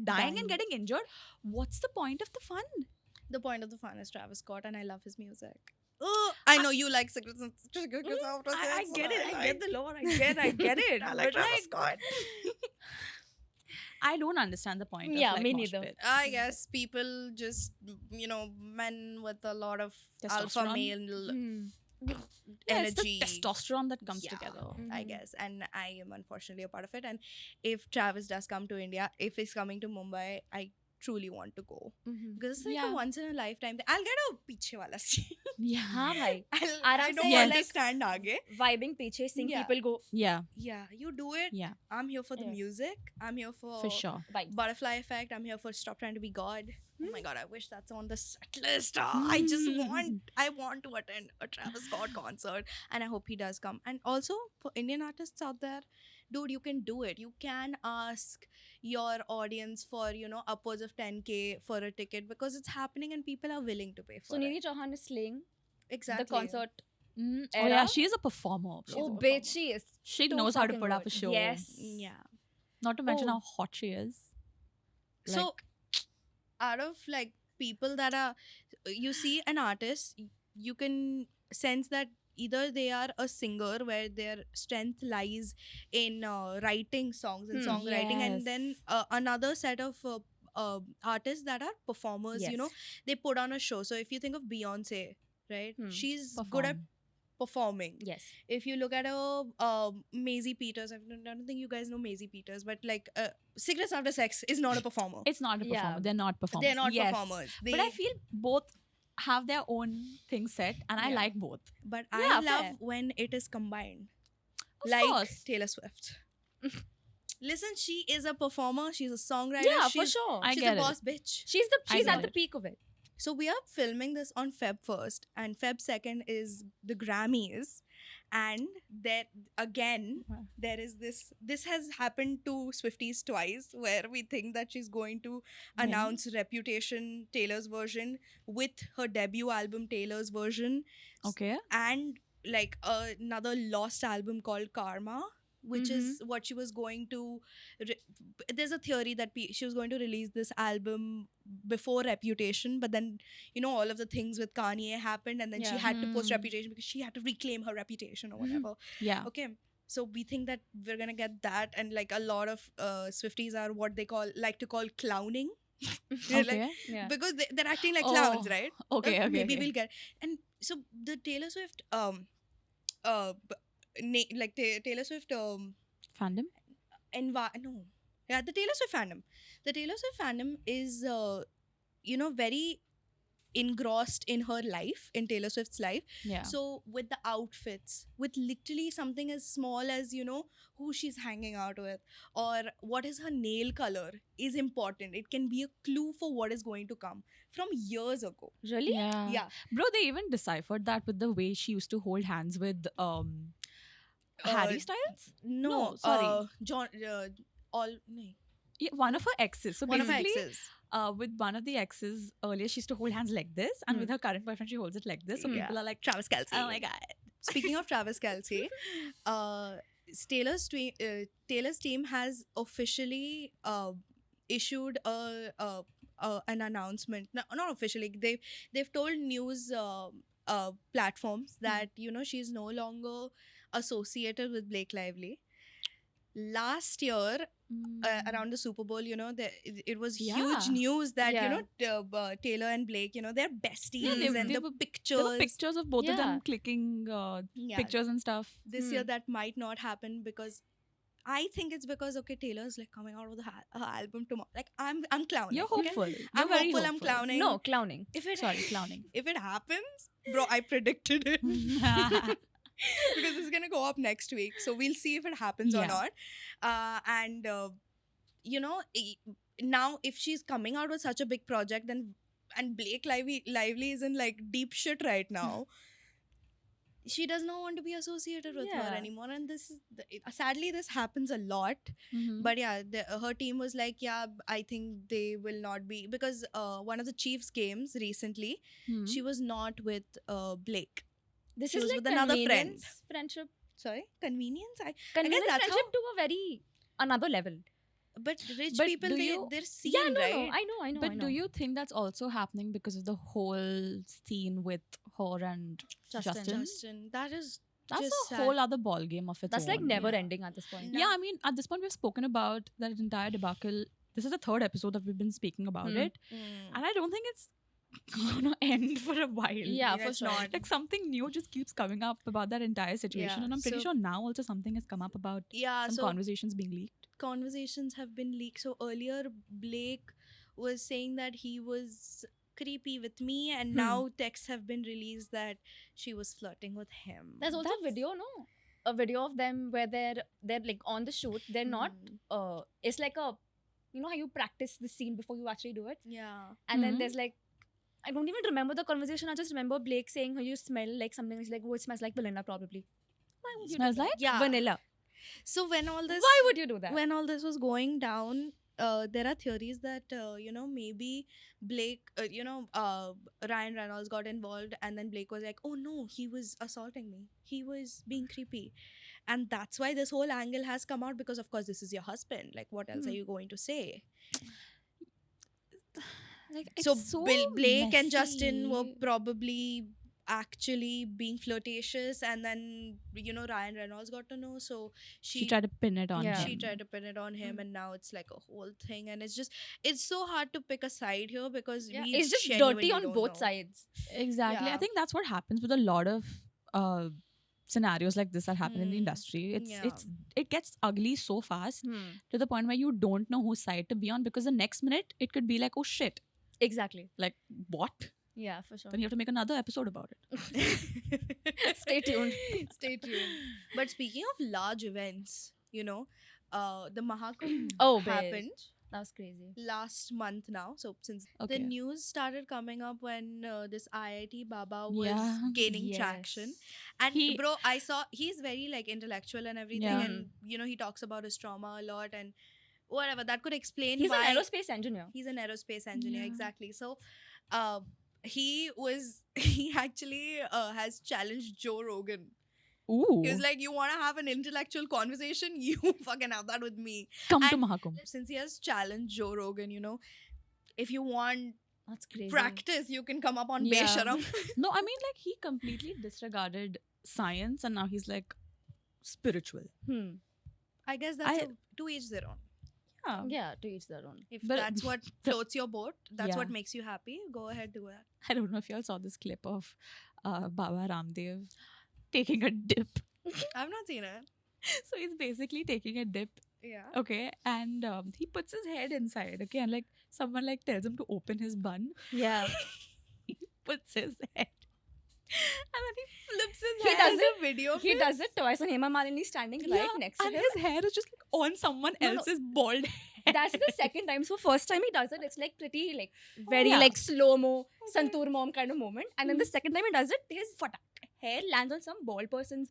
dying and getting injured, what's the point of the fun? The point of the fun is Travis Scott, and I love his music. I know you like cigarettes and cigarettes after sex. I get it. I get the lore. I get it. I like But, Travis Scott. I don't understand the point. Yeah, of, like, me mosh neither. pits. I guess people just, men with a lot of alpha Testosterone? male Yeah, it's the energy. testosterone that comes Yeah, together. I guess. And I am unfortunately a part of it. And if Travis does come to India, if he's coming to Mumbai, I truly want to go. Because it's like Yeah. a once in a lifetime thing. I'll get a piche wala seat. Yeah. हाँ भाई. I आराम don't से want like to stand aage. vibing पीछे, seeing Yeah. people go Yeah. Yeah, you do it. Yeah. I'm here for the Yeah. music. I'm here for For sure. vibe. Butterfly Effect. I'm here for Stop Trying to Be God. Oh my god, I wish that's on the set list. I just want to attend a Travis Scott concert, and I hope he does come. And also for Indian artists out there, dude, you can do it. You can ask your audience for upwards of 10K for a ticket because it's happening and people are willing to pay for So it. Nidhi Chauhan is slaying Exactly. the concert. Oh Era? yeah, she is a performer. She's Bro. a Oh, performer. bitch, she is. She too knows how to fucking put up a good. show. Yes. Yeah. Not to mention Oh. how hot she is. So out of like people that are, you see an artist, you can sense that either they are a singer where their strength lies in writing songs and songwriting, and then another set of artists that are performers. Yes. They put on a show. So if you think of Beyonce, right, she's good at Perform. performing. Yes. If you look at Maisie Peters, I don't think you guys know Maisie Peters, but like Cigarettes After Sex is not a performer. It's not a Yeah. performer. They're not performers. They're not Yes. performers. But I feel both have their own thing set, and I Yeah. like both. But Yeah, I love fair. when it is combined. Of like course. Taylor Swift. Listen, she is a performer. She's a songwriter. Yeah, for she's, sure. I She's get a it. boss bitch. She's I at get the it. peak of it. So we are filming this on Feb 1st, and Feb 2nd is the Grammys. And there again, Wow. there is this. This has happened to Swifties twice, where we think that she's going to When? announce Reputation, Taylor's version, with her debut album, Taylor's version, Okay. and like another lost album called Karma, which is what she was going to. There's a theory that she was going to release this album before Reputation, but then all of the things with Kanye happened, and then she Yeah. had to post Hmm. Reputation because she had to reclaim her reputation or whatever. Yeah. Okay. So we think that we're gonna get that, and like a lot of Swifties are what they like to call clowning. They're like- Okay. Yeah. because they're acting like clowns, Oh, right? Okay. Okay. Maybe okay. we'll get. And so the Taylor Swift Taylor Swift Fandom. the Taylor Swift fandom. The Taylor Swift fandom is very engrossed in her life, in Taylor Swift's life. Yeah. So with the outfits, with literally something as small as who she's hanging out with or what is her nail color is important. It can be a clue for what is going to come from years ago. Really? Yeah. Yeah. Bro, they even deciphered that with the way she used to hold hands with Harry Styles. No, sorry. John nahin. Yeah, one of her exes. So One of her basically, exes. with one of the exes earlier, she used to hold hands like this, and with her current boyfriend, she holds it like this. So Yeah. people are like, Travis Kelce. "Oh my god!" Speaking of Travis Kelce, Taylor's team has officially issued an announcement, no, not officially. They've told news platforms that she's no longer associated with Blake Lively. Last year, around the Super Bowl, it was huge Yeah. news that Yeah. Taylor and Blake, they're besties, they- and they the were- pictures. There were pictures of both of them Yeah. clicking Yeah, pictures and stuff. this year that might not happen because I think it's because Taylor's like coming out with her album tomorrow. Like I'm clowning. You're okay? hopeful. I'm You're very hopeful. I'm clowning. No, clowning. If it Sorry, clowning. if it happens, bro, I predicted it because it's gonna go up next week. So we'll see if it happens or Yeah. not. Now if she's coming out with such a big project, then and Blake Lively is in like deep shit right now. She does not want to be associated with her Yeah. anymore, and this is sadly this happens a lot. Mhm. But yeah, her team was like, yeah, I think they will not be because one of the Chiefs games recently, Mhm. she was not with Blake. This She is was like with another friend. convenience friendship. Sorry, convenience. Convenience that's friendship to a very another level. But rich But people, do you- they're seen, Yeah, no, right? no, I know, I know. But I know. do you think that's also happening because of the whole scene with her and Justin. Justin? Justin, that is That's just a sad. whole other ball game of its That's like own. never Yeah. ending at this point. No. Yeah, I mean, at this point, we've spoken about that entire debacle. This is the third episode that we've been speaking about Hmm. it, and I don't think it's gonna end for a while. Yeah, Yeah, for it's sure. not. Like something new just keeps coming up about that entire situation, Yeah, and I'm pretty so- sure now also something has come up about Yeah, some so conversations being leaked. conversations have been leaked. So earlier, Blake was saying that he was creepy with me, and now texts have been released that she was flirting with him. There's also a video, no? A video of them where they're like on the shoot. They're not. Hmm. It's like a, you know how you practice the scene before you actually do it, Yeah. and then Mhm. there's like. I don't even remember the conversation. I just remember Blake saying, "Oh, you smell like something." She's like, "Oh, it smells like vanilla, probably." Why would you Smells do that? like? Yeah. vanilla. So when all this Why would you do that? when all this was going down, there are theories that maybe Blake, Ryan Reynolds got involved, and then Blake was like, "Oh no, he was assaulting me. He was being creepy," and that's why this whole angle has come out because, of course, this is your husband. Like, what else are you going to say? Like, So, it's so Blake and Justin were messy. probably actually being flirtatious, and then Ryan Reynolds got to know, so She tried to pin it on Yeah. him. she tried to pin it on him, and now it's like a whole thing, and it's so hard to pick a side here because Yeah, we it's just genuinely dirty on don't both know. sides. Exactly. I Yeah. think that's what happens with a lot of scenarios like this that happen in the Hmm. industry. Yeah. It gets ugly so fast Hmm. to the point where you don't know whose side to be on, because the next minute it could be like, oh shit, Exactly. like what? Yeah, for sure. Then you have to make another episode about it. Stay tuned. Stay tuned. But speaking of large events, the Mahakumbh Oh, babe. happened That was crazy. last month now. So since Okay. the news started coming up when this IIT Baba was Yeah. gaining traction, Yes. and He- bro, I saw he's very like intellectual and everything, Yeah. and he talks about his trauma a lot and whatever that could explain He's why an aerospace engineer. he's an aerospace engineer. Yeah. Exactly. So he actually has challenged Joe Rogan. Ooh. He was like, you want to have an intellectual conversation, you fucking have that with me. Come to and- Mahakumbh. Since he has challenged Joe Rogan, if you want That's crazy. practice, you can come up on Yeah. Besharam. No, I mean, like, he completely disregarded science and now he's like spiritual. Hmm. I guess that's I- to each their own. Yeah. Yeah, to each their own. If But- that's what floats your boat, that's Yeah. what makes you happy, go ahead, do that. I don't know if y'all saw this clip of Baba Ramdev taking a dip. I've not seen it. So he's basically taking a dip, Yeah. okay, and he puts his head inside, okay, and like someone like tells him to open his bun. Yeah. He puts his head, and then he flips his He head. does There's a video of He it. does it twice and Hema Malini standing right Yeah, next to and him. his hair is just like on someone No, no. else's bald head. That's the second time. So first time he does it, it's like pretty like very yeah. like slow-mo, Okay. Santoor mom kind of moment. And then the second time he does it, his hair lands on some bald person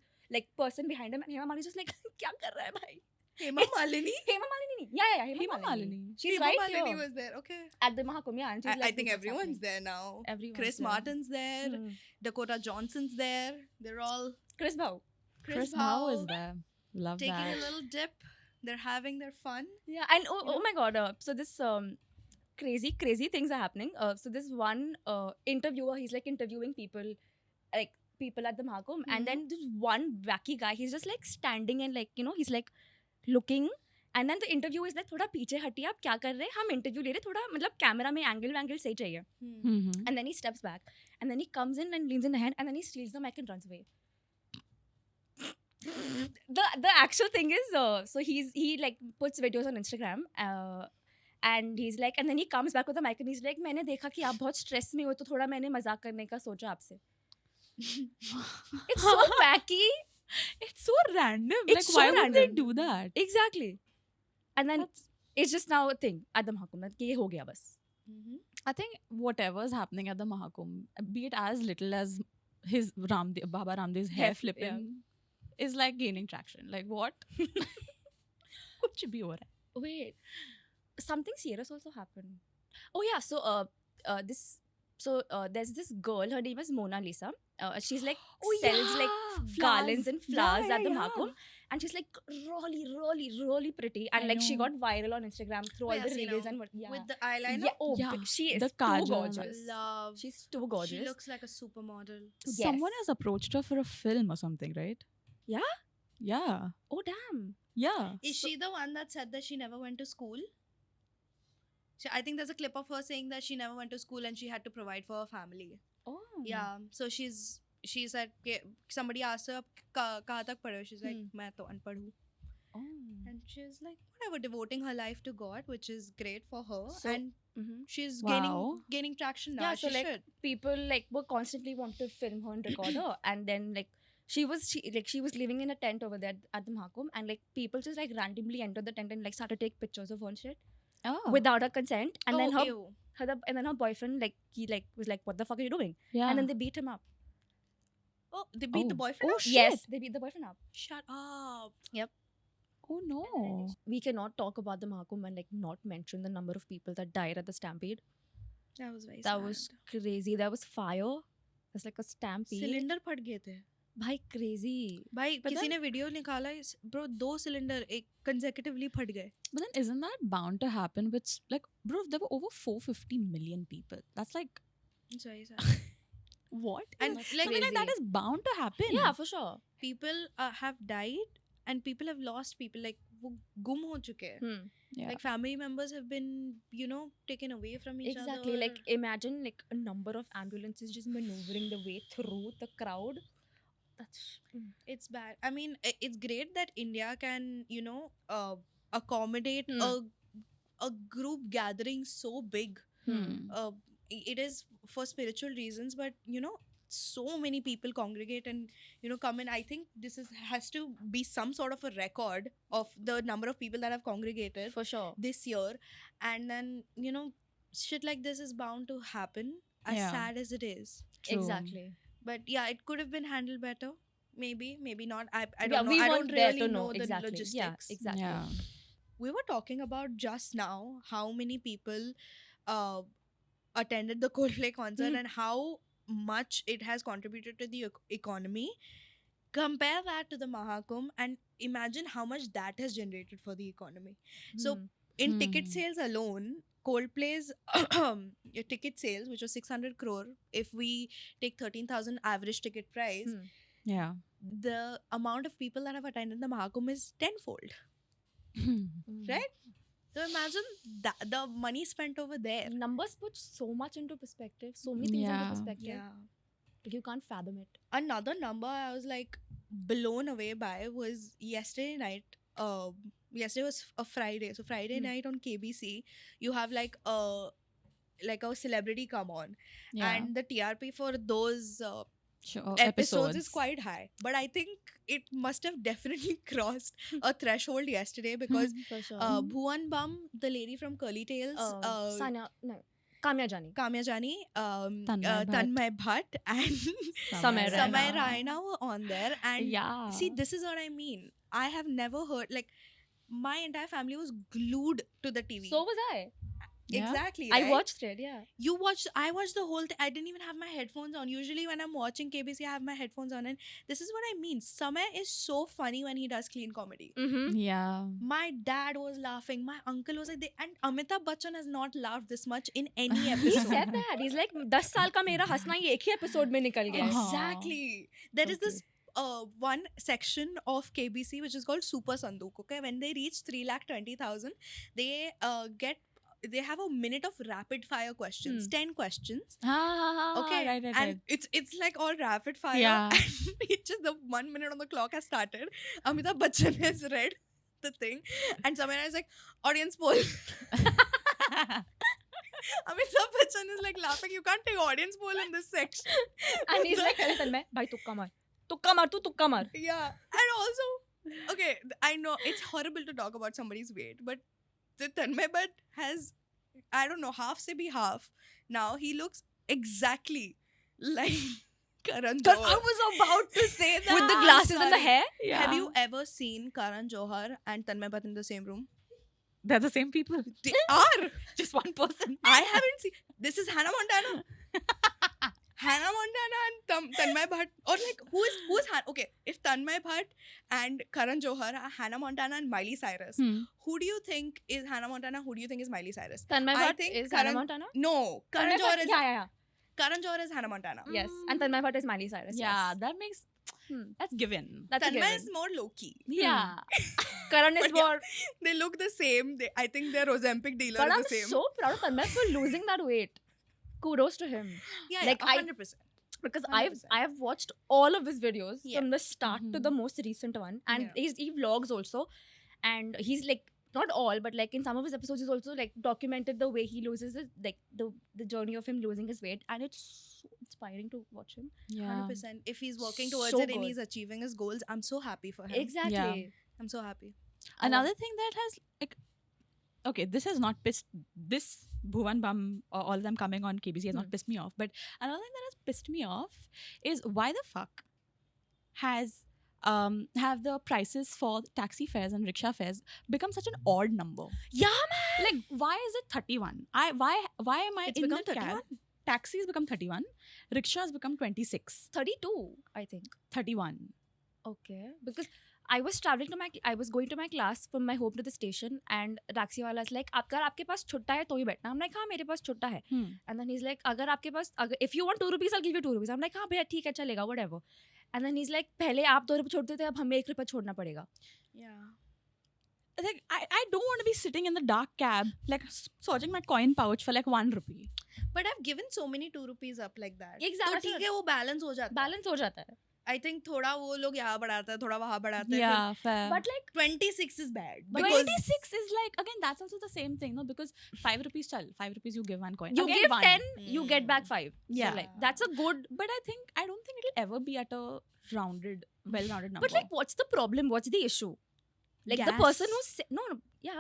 behind him, and Hema Malini is just like, "Kya kar raha hai bhai?" Hema Malini. Hema Malini. Yeah, Hema, Hema Malini. Malini. She's Hema right Malini here was there. Okay. at the Mahakumbh. Yeah, and she's I like, think "This is everyone's happening." there now. Everyone's Chris there. Martin's there. Hmm. Dakota Johnson's there. They're all Chris Bau. Chris Mao is there. Love taking that. a little dip. They're having their fun. Yeah, and oh my god, so this crazy things are happening. So this one interviewer, he's like interviewing people, like people at the Mahakumbh, and then this one wacky guy, he's just like standing and like, you know, he's like looking, and then the interviewer is like, थोड़ा पीछे हटिए, आप क्या कर रहे हैं? हम interview ले रहे हैं, थोड़ा मतलब कैमरा में एंगल सही चाहिए. Mm-hmm. And then he steps back, and then he comes in and leans in the hand, and then he steals the mic and runs away. The actual thing is, so he like puts videos on Instagram, and he's like, and then he comes back with the mic and he's like, मैंने देखा कि आप बहुत stress में हो, तो थोड़ा मैंने मजाक करने का सोचा आपसे. It's so wacky. It's so random. It's like, so why would they random. do that? Exactly. And then That's- it's just now a thing at the Mahakumbh कि ये हो गया बस. I think whatever's happening at the Mahakumbh, be it as little as his Baba Ramdev's hair Hair flip, flipping, is like gaining traction. Like what? कुछ भी हो रहा है. Wait, something serious also happened. Oh yeah, so there's this girl. Her name is Mona Lisa. She's like sells like garlands and flowers at the Mahakumbh, and she's like really pretty, and I like she know. got viral on Instagram through all Yes, the you reels know, and what. Yeah. With the eyeliner. Yeah, oh, Yeah, she is the too kajal. gorgeous. Love. She's too gorgeous. She looks like a supermodel. Someone Yes. has approached her for a film or something, right? Yeah? Yeah. Oh damn. Yeah. Is she the one that said that she never went to school? I think there's a clip of her saying that she never went to school and she had to provide for her family. Oh. Yeah. So she said somebody asked her कहाँ तक पढ़े हो? She's like मैं तो अनपढ़ हूँ. Oh. And she's like whatever, devoting her life to God, which is great for her. So- And she's Wow. gaining traction now. Yeah, so she like should. people like were constantly want to film her and record her, and then like she was living in a tent over there at the Mahakumbh, and like people just like randomly entered the tent and like started to take pictures of her and shit Oh. without her consent, and then ew. her boyfriend like he like was like, what the fuck are you doing? Yeah. And then they beat him up. Oh, they beat the Oh. boyfriend Oh up? shit. Yes, they beat the boyfriend up. Shut up. Oh no. We cannot talk about the Mahakumbh and like not mention the number of people that died at the stampede. That was very That sad. was crazy. There was fire. There's like a stampede. Cylinder फट गए थे. भाई crazy. भाई But किसी then- ने video निकाला bro 2 cylinder एक consecutively फट गए. But then isn't that bound to happen with like bro, there were over 450 million people. That's like It's very sad. what? And That's like Something like that crazy. is bound to happen. Yeah, for sure. people have died and people have lost people, like वो गुम हो चुके हैं. Yeah. Like family members have been, taken away from each other. Exactly. Like imagine like a number of ambulances just maneuvering the way through the crowd. That's it's bad. I mean, it's great that India can, accommodate a group gathering so big. It is for spiritual reasons, but so many people congregate and come in. I think this has to be some sort of a record of the number of people that have congregated for sure. this year. And then shit like this is bound to happen, as Yeah. sad as it is. True. Exactly. But yeah, it could have been handled better. Maybe not. I Yeah, don't know. we I weren't don't there really to know the exactly. logistics. Yeah, exactly. Yeah. We were talking about just now how many people attended the Coldplay concert and how much it has contributed to the economy. Compare that to the Mahakumbh and imagine how much that has generated for the economy. So in ticket sales alone, Coldplay's ticket sales, which was 600 crore, if we take 13,000 average ticket price, Yeah. the amount of people that have attended the Mahakumbh is tenfold. Right? So imagine the money spent over there. Numbers put so much into perspective. So many things into Yeah. perspective. Like, you can't fathom it. Another number I was like blown away by was yesterday night. Yesterday was a Friday. So Friday night on KBC, you have like a celebrity come on, Yeah. and the TRP for those Sure. episodes is quite high. But I think it must have definitely crossed a threshold yesterday because For sure. Bhuvan Bam, the lady from Curly Tales, Sanya, no, Kamya Jani. Kamya Jani, Tanmay Bhatt. Tanmay Bhatt, and Samay Raina. Samay Raina were on there. And Yeah. see, this is what I mean. I have never heard, like, my entire family was glued to the TV. So was I. Yeah. Exactly. I right? watched it. Yeah. I watched the whole thing. I didn't even have my headphones on. Usually when I'm watching KBC, I have my headphones on, and this is what I mean. Samay is so funny when he does clean comedy. Mm-hmm. Yeah. My dad was laughing. My uncle was like, and Amitabh Bachchan has not laughed this much in any episode. He said that. He's like, 10 साल का मेरा हंसना ये एक ही episode में निकल गया है." Exactly. There So is this one section of KBC which is called Super Sanduk. Okay, when they reach 3,20,000, they they have a minute of rapid fire questions, 10 questions. Okay, Right. and it's like all rapid fire. Yeah. And it's just the 1 minute on the clock has started. Amitabh Bachchan has read the thing, and Samira is like, audience poll. Amitabh Bachchan is like laughing. You can't take audience poll in this section. And he's like, "अरे तन्मय, भाई तुक्का मार, तू तुक्का मार." Yeah, and also, okay, I know it's horrible to talk about somebody's weight, but the Tanmay Bhatt has, I don't know, half se bhi half. Now he looks exactly like Karan I Johar. was about to say that. With the I'm glasses and the sorry. hair. Yeah. Have you ever seen Karan Johar and Tanmay Bhatt in the same room? They're the same people. They are. Just one person. I haven't seen. This is Hannah Montana. Hannah Montana and Tanmay Bhatt, or like who is okay? If Tanmay Bhatt and Karan Johar are Hannah Montana and Miley Cyrus, who do you think is Hannah Montana? Who do you think is Miley Cyrus? Tanmay I Bhatt think is Karan- Hannah Montana. No, Karan Tanmay Johar Bhatt- is yeah. Karan Johar is Hannah Montana. Yes, and Tanmay Bhatt is Miley Cyrus. Yeah, yes. that makes that's given. That's a Tanmay given. is more low key. Yeah. Karan is But yeah, more. They look the same. I think their Ozempic dealer But is I'm the same. so proud of Tanmay for losing that weight. Kudos to him. Yeah, like, yeah, I- 100%. Because 100%. I have watched all of his videos Yeah. from the start to Mhm. the most recent one, and Yeah. he vlogs also, and he's like not all, but like in some of his episodes, he's also like documented the way he loses his like the journey of him losing his weight, and it's so inspiring to watch him. Yeah. 100%. If he's working towards So it and good. he's achieving his goals, I'm so happy for him. Exactly. I'm so happy. Another thing that has like, okay, this has not pissed this Bhuvan Bam or all of them coming on KBC has not pissed me off. But another thing that has pissed me off is why the fuck has have the prices for taxi fares and rickshaw fares become such an odd number? Yeah, Like, why is it 31? Why am I It's in become the cab? 31? Taxis become 31, rickshaws become 26, 32, I think. 31. Okay, because I was going to my class from my home to the station, and taxi wala is like, अगर आपके पास छुट्टा है तो ही बैठना. I'm like, हाँ मेरे पास छुट्टा है. And then he's like, if you want 2 rupees, I'll give you 2 rupees. I'm like, हाँ भैया ठीक है चलेगा, whatever. And then he's like, पहले आप 2 रुपए छोड़ते थे, अब हमें 1 रुपया छोड़ना पड़ेगा. Yeah. Like, I don't want to be sitting in the dark cab, like searching my coin pouch for like 1 rupee. But I've given so many 2 rupees up like that. Exactly. तो ठीक है, वो balance हो जाता है. Balance हो जाता है. I think थोड़ा वो लोग यहाँ बढ़ाते हैं, थोड़ा वहाँ बढ़ाते हैं. Yeah, fair. But like, फिर 26 is bad. But Because 26 is like, again, that's also the same thing, no? Because 5 rupees, chal, 5 rupees you give 1 coin. you Again, give 1. 10, you get back 5. Yeah. So like, that's a good. But I don't think it'll ever be at a well-rounded number. But like, what's the problem? What's the issue? Like the Gas. person who's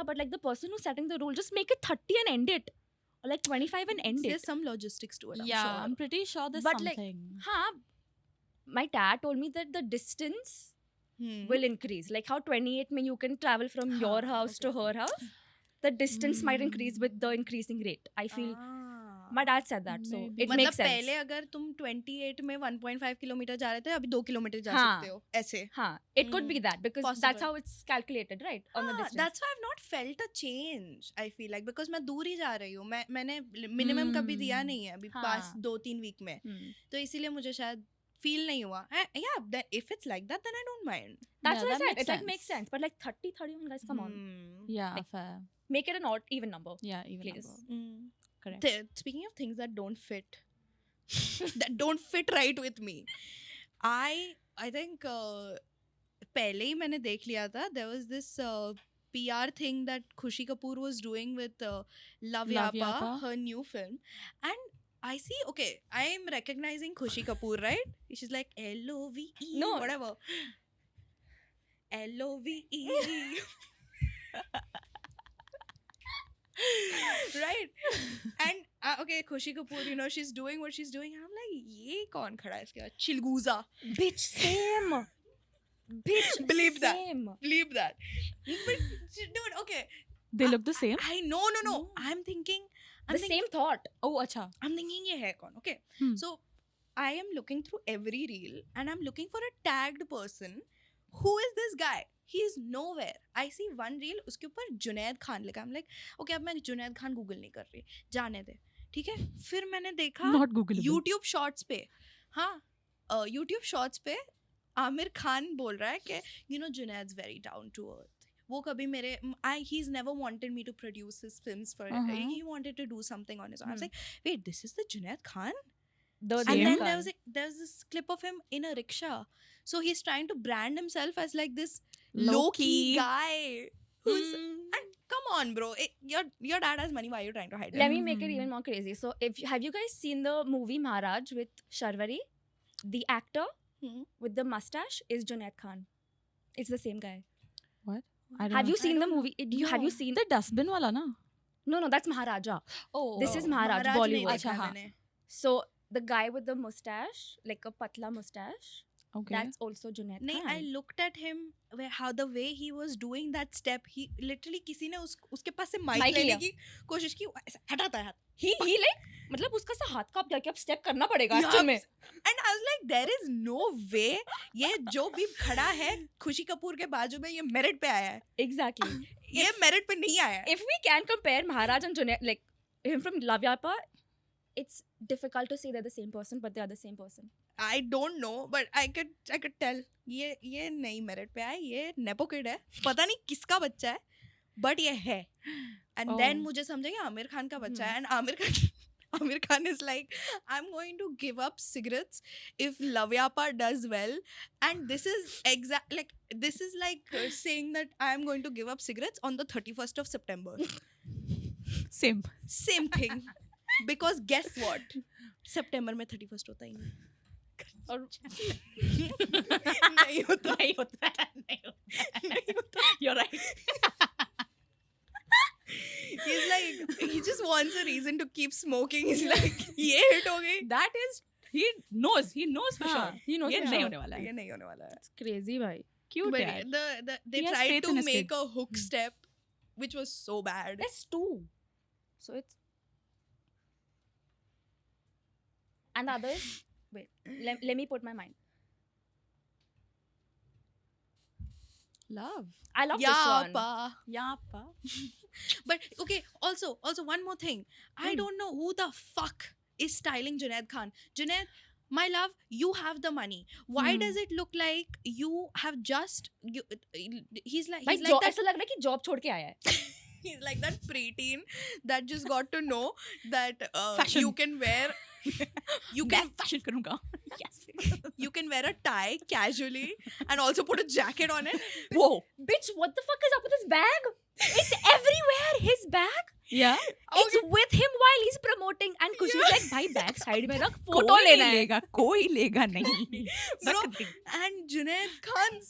but like the person who's setting the rule, just make it 30 and end it, or like 25 and end there's it. some logistics to it. I'm yeah, sure. I'm pretty sure there's But, like, something. My dad told me that the distance Hmm. will increase. Like how 28 mein you can travel from your house to her house, the distance might increase with the increasing rate. I feel my dad said that, so Maybe. it मतलब makes sense. पहले अगर तुम 28 में 1.5 kilometre जा रहे थे, अभी 2 kilometre जा हाँ. सकते हो ऐसे. हाँ, it could be that because that's Possible. how it's calculated, right? On the हाँ, distance. that's why I've not felt a change. I feel like because मैं दूर ही जा रही हूँ, मैंने minimum कभी दिया नहीं है अभी हाँ. पास 2-3 वीक में, तो इसीलिए मुझे शायद feel नहीं हुआ. Yeah, if it's like that, then I don't mind. That's Yeah, what I that said. makes It like sense. makes sense. But like 30, 31 guys, come on. Yeah, Like, fair. Make it an odd, even number. Yeah, even Please. number. Correct. Speaking of things that don't fit, that don't fit right with me, I think पहले ही मैंने देख लिया था. There was this PR thing that Khushi Kapoor was doing with Love Love Yapa, Yapa. her new film, and I see. Okay, I am recognizing Khushi Kapoor, right? She's like LOVE, No. whatever. LOVE. Right, and okay, Khushi Kapoor, she's doing what she's doing. I'm like, ये कौन खड़ा है इसके बाद? Chilguza. Bitch, same. Bitch, Believe that. same. Believe that. But dude, okay. They look the same. I no. I'm thinking The same thought. Oh, acha. I'm thinking ये है कौन? Okay. Hmm. So I am looking through every reel and I'm looking for a tagged person. Who is this guy? He is nowhere. I see one reel, उसके ऊपर जुनैद खान लिखा. I'm like, okay, अब मैं Junaid Khan Google नहीं कर रही, जाने दे, ठीक है. फिर मैंने देखा Not Googleable. YouTube Shorts पे, हाँ, YouTube Shorts पे आमिर खान बोल रहा है कि you know Junaid's very down to earth. वो कभी मेरे he's never wanted me to produce his films for he wanted to do something on his own. I was like, wait, this is the Junaid Khan? The And Same then guy. there was this clip of him in a rickshaw. So he's trying to brand himself as like this Low-key. low-key guy who's Hmm. and come on, bro. Your dad has money. Why are you trying to hide Let it? me make it even more crazy. So, have you guys seen the movie Maharaj with Sharwari? The actor Hmm. with the mustache is Junaid Khan. It's the same guy. What? I don't Have know. you seen the don't know. movie? Have you No. seen? The dustbin wala na? No, that's Maharaja. Oh. This is Oh, Maharaj, नहीं Bollywood. देखा अच्छा, हाँ. मैंने. So the guy with the mustache, like a patla mustache, Okay. that's also Junaid नहीं, Khan. I looked at him how the way he was doing that step. He literally किसी ने उसके पास से mic Mic लेने लिया. की कोशिश की. ऐसे हटाता है हाथ. He like मतलब उसका सा हाथ कांप गया कि अब स्टेप करना पड़ेगा Yeah. एक्चुअल में. And I was like, there is no way ये जो भी खड़ा है खुशी कपूर के बाजू में ये मेरिट पे आया है. Exactly. ये मेरिट पे नहीं आया है. If we can compare Maharaj and Junaid, like him from Love Yapa, it's difficult to say they're the same person, but they are the same person. I don't know, but I could tell ये नहीं merit पे आया. ये nepo kid है. पता नहीं किसका बच्चा है, but ये है. And then Oh. मुझे समझा कि आमिर खान का बच्चा है. And Amir Khan is like, I'm going to give up cigarettes if Lavyapa does well. And this is like saying that I'm going to give up cigarettes on the 31st of September. Same. Same thing. Because guess what? September में 31st होता ही नहीं. और नहीं होता. नहीं होता. You're right. He's like, he just wants a reason to keep smoking. He's like, ये hit हो गई. That is, he knows for हाँ, sure. he knows ये for नहीं sure. होने वाला है. ये नहीं होने वाला है. It's crazy, bhai. Cute But यार. they He has tried faith to in his make kid. a hook step, which was so bad. There's two. So it's. And the other is. Wait, let me put my mind. Love. I love this Yeah, one. pa. Yappa. But okay, also one more thing. I Hmm. don't know who the fuck is styling Junaid Khan. Junaid, my love, you have the money. Why Hmm. does it look like you have just he's like भाई that ऐसा लग रहा है कि job छोड़ के आया है. he's like that preteen that just got to know that Fashion. you can wear you मैं can fashion करूँगा. Yes. you can wear a tie casually and also put a jacket on it. Whoa. Bitch, what the fuck is up with his bag? It's everywhere. His bag. Yeah. It's with him while he's promoting. And Kushi's like, भाई bag side में रख, photo कोई लेना नहीं है. लेगा. कोई लेगा नहीं. Bro, and Junaid Khan's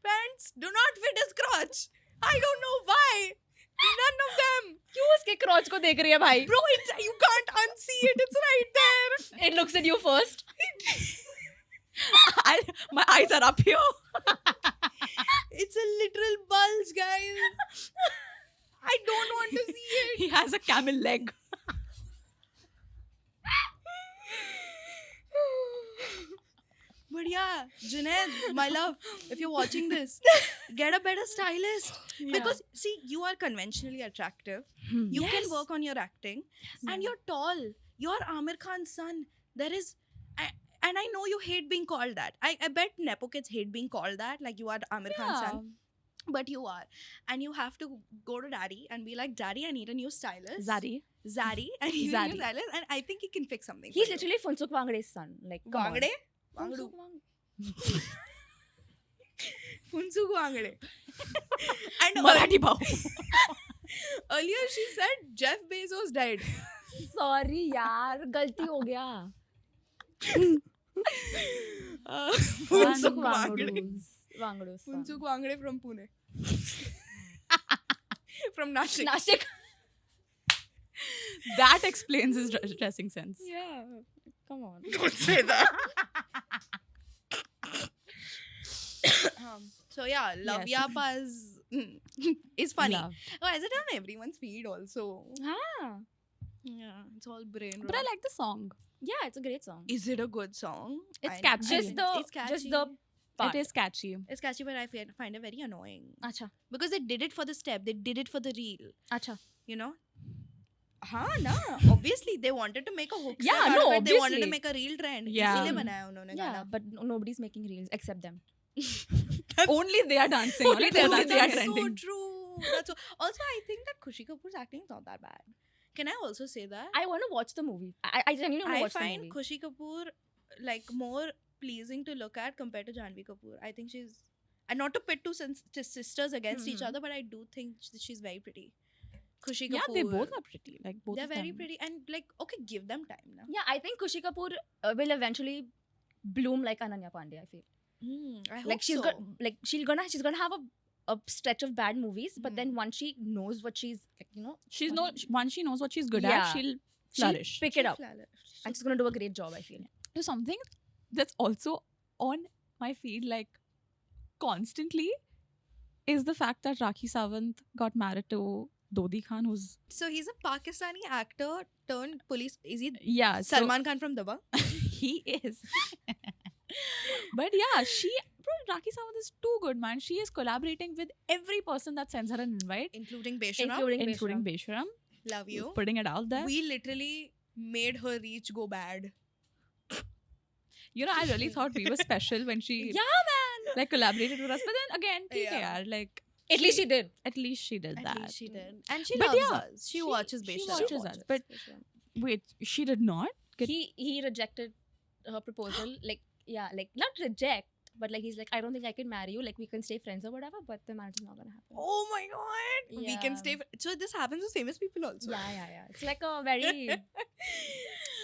pants do not fit his crotch. I don't know why. None of them. क्यों उसके crotch को देख रही है भाई? Bro, you can't unsee it. It's right there. It looks at you first. My eyes are up here. It's a literal bulge, guys. I don't want to see it. He has a camel leg. But yeah, Junaid, my love, if you're watching this, get a better stylist. Because, see, you are conventionally attractive. You Yes. can work on your acting. And you're tall. You're Amir Khan's son. There is... and I know you hate being called that. I bet Nepo kids hate being called that. Like, you are Amir Khan's son. But you are. And you have to go to daddy and be like, Daddy, I need a new stylist. Zari. Zaddy. I need a new Zaddy. stylist. And I think he can fix something. He's for you. literally Funsuk Wangde's son. Like, come on. Wangde? Funsuk Wangdu. Funsuk Wangde. And Marathi bhau. earlier she said Jeff Bezos died. Sorry यार, गलती हो गया. Funsuk Funsuk Wangde. Wangdu's son. Funsuk Wangde from Pune. From Nashik. Nashik. That explains his dressing sense. Yeah. Come on. Don't say that. So yeah, Love Yes. Yapa is funny. Love. Oh, is it on everyone's feed also? हाँ. Yeah, it's all brain. But I like the song. Yeah, it's a great song. Is it a good song? It's I- catchy. Just the It's catchy. just the part. It is catchy. It's catchy, but I find it very annoying Acha. because they did it for the step. They did it for the reel. Acha. You know. Nah. Obviously, they wanted to make a hook. Yeah, step out no, of it. They wanted to obviously. make a reel trend. Yeah. इसीलिए बनाया उन्होंने Yeah, गाना. but nobody's making reels except them. Only they are dancing. on Only it. they are Only dancing. they are That's so trending. true. That's so. Also, I think that Khushi Kapoor's acting is not that bad. Can I also say that? I want to watch the movie. I genuinely want to I watch the find movie. Khushi Kapoor like more pleasing to look at compared to Janhvi Kapoor. I think she's, and not to pit two sisters against each Mhm. other, but I do think she's very pretty. Khushi Kapoor. Yeah, they both are pretty. Like both. They're of very them. pretty, and like okay, give them time now. Yeah, I think Khushi Kapoor will eventually bloom like Ananya Pandey. I feel I hope like she's so. got like she's gonna have a stretch of bad movies, but then Mm. once she knows what she's like, She's What no. Once she knows what she's good Yeah. at, she'll she'll flourish. pick it up, Flourish. and she's gonna do a great job. I feel. To something that's also on my feed like constantly is the fact that Rakhi Sawant got married to Dodi Khan, who's So he's a Pakistani actor turned police. Is he yeah Salman Khan from Dabang? he is. But yeah, Rakhi Sawant is too good, man. She is collaborating with every person that sends her an invite, Including Beshara. including Besharam. Love you. Putting it out there. We literally made her reach go bad. I really thought we were special when she Yeah, man. like collaborated with us. But then again, ठीक है Yeah. यार, like At least she did. at least she did At that. least she did. And she But loves yeah, us. She watches she Beshara. watches us. But wait, she did not get He rejected her proposal. Like like not reject, but like he's like, I don't think I can marry you. Like we can stay friends or whatever, but the marriage is not gonna happen. Oh my god. We can Yeah. stay. So this happens with famous people also. Yeah. It's like a very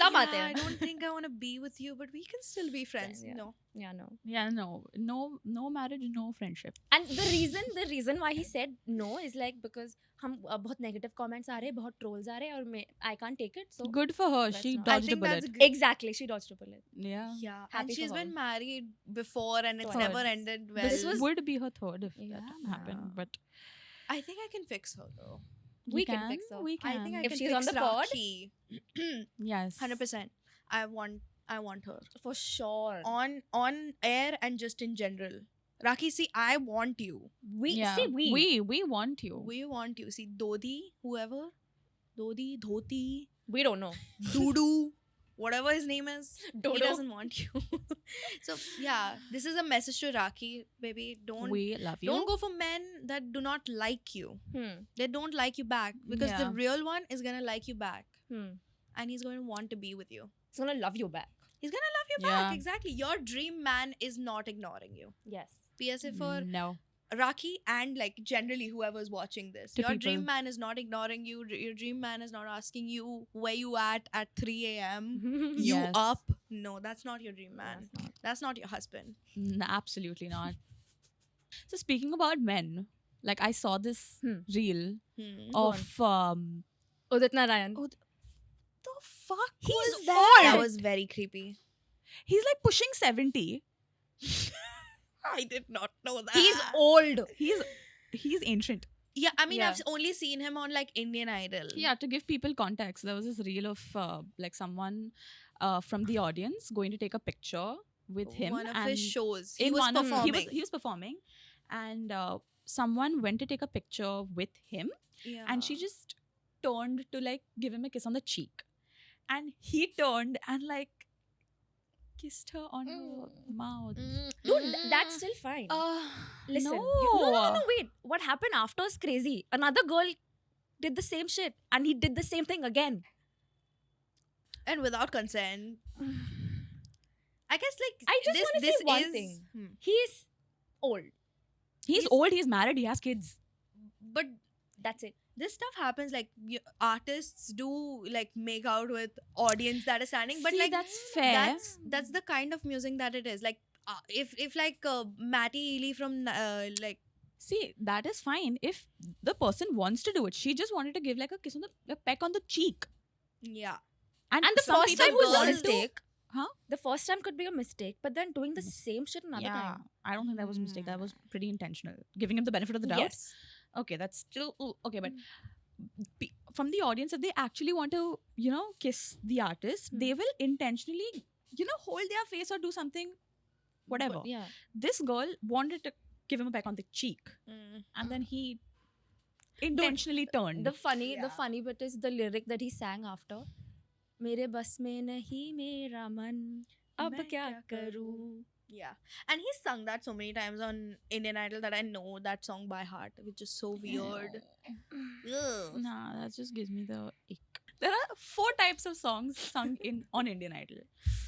Some आते हैं. I don't think I want to be with you, but we can still be friends. Yeah. No. yeah no. no marriage, no friendship. And the reason why he said no is like because हम बहुत negative comments आ रहे हैं, बहुत trolls आ रहे हैं, और मैं I can't take it. So Good for her. That's She not- I dodged a think that's bullet. good. exactly, she dodged a bullet. Yeah. Yeah. And Happy she's for her. been married before and it's Twice. never ended well. This was- Would be her third if Yeah, that happened. man. But I think I can fix her though. We can fix her. We I can. think I If can she's fix on the pod. Rakhi. yes. 100%. I want her. For sure. On air and just in general. Rakhi, see, I want you. We Yeah. see We want you. We want you. See, Dodi, whoever. Dodi, Dhoti, we don't know. Dudu, whatever his name is. He Dodo. doesn't want you. So, yeah, this is a message to Rakhi, baby. Don't We love you. go for men that do not like you. They don't like you back because the Yeah. real one is going to like you back. Hmm. And he's going to want to be with you. He's gonna love you back. He's going to love you Yeah. back. Exactly. Your dream man is not ignoring you. Yes. PSA for No. Rakhi and like generally whoever's watching this. To Your dream people. man is not ignoring you. Your dream man is not asking you where you at 3 a.m. You Yes. up? No, that's not your dream man. That's not. That's not your husband. Absolutely not. So speaking about men, like I saw this reel Go of Udit Narayan. The fuck He's was old. that? That was very creepy. he's like pushing 70. I did not know that. He's old. He's ancient. Yeah, I mean, Yeah. I've only seen him on like Indian Idol. Yeah, to give people context, there was this reel of like someone from the audience going to take a picture with him. One of and his shows. He in was one of- performing. he was performing, and someone went to take a picture with him, Yeah. and she just turned to like give him a kiss on the cheek, and he turned and like kissed her on her mouth. Dude, that's still fine. Listen. no. No, wait. What happened after is crazy. Another girl did the same shit and he did the same thing again. And without consent. I guess like I just wanna say this one is, thing. Hmm. He's old. He's old. He's married. He has kids. But That's it. this stuff happens like artists do like make out with audience that is standing, but See, like that's fair. that's the kind of music that it is. Like if like Matty Ely from like See, that is fine if the person wants to do it. She just wanted to give like a kiss on a peck on the cheek. yeah. And the some first people time was a girls do- mistake. Huh? The first time could be a mistake, but then doing the same shit another Yeah, time. I don't think that was a mistake. That was pretty intentional. Giving him the benefit of the doubt. Yes. Okay, that's still okay, but from the audience, if they actually want to, kiss the artist, they will intentionally, hold their face or do something, whatever. Yeah. This girl wanted to give him a peck on the cheek, and then he intentionally turned. The funny Yeah. bit is the lyric that he sang after. मेरे बस में नहीं मेरा मन अब मैं क्या क्या करूं. Yeah. And he sung that so many times on Indian Idol that I know that song by heart, which is so weird. Ugh. Nah, that just gives me the ick. There are 4 types of songs sung on Indian Idol.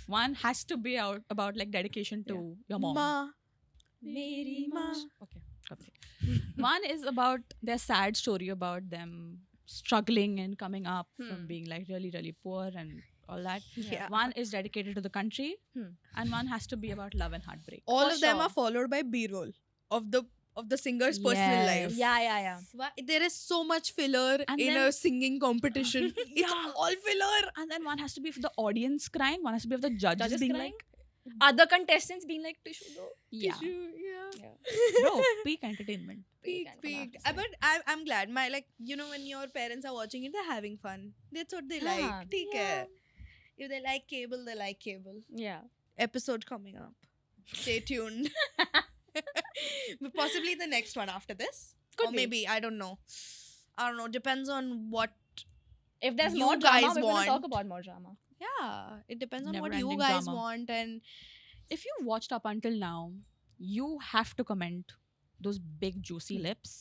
One has to be about like dedication to your mom. Ma. मेरी माँ. Okay, complete. One is about their sad story about them struggling and coming up from being like really, really poor and all that. Yeah. One is dedicated to the country, Hmm. and one has to be about love and heartbreak. All For of them sure. are followed by B-roll of the singer's personal Yes. life. Yeah. There is so much filler And in then- a singing competition. It's Yeah. all filler. And then one has to be for the audience crying, one has to be for the judges, Judges being crying? like, Other contestants being like tissue though. yeah. Yeah. Bro, peak entertainment. Peak. But I'm glad. When your parents are watching it, they're having fun. That's what they हाँ, like. ठीक है. If they like cable, they like cable. Yeah. Episode coming up. Stay tuned. But possibly the next one after this. Could or be. maybe, I don't know. Depends on what. If there's You more drama, guys we're going to talk want. about more drama. Yeah. It depends on what Never-ending you guys drama. want. And If you watched up until now, you have to comment those big juicy lips.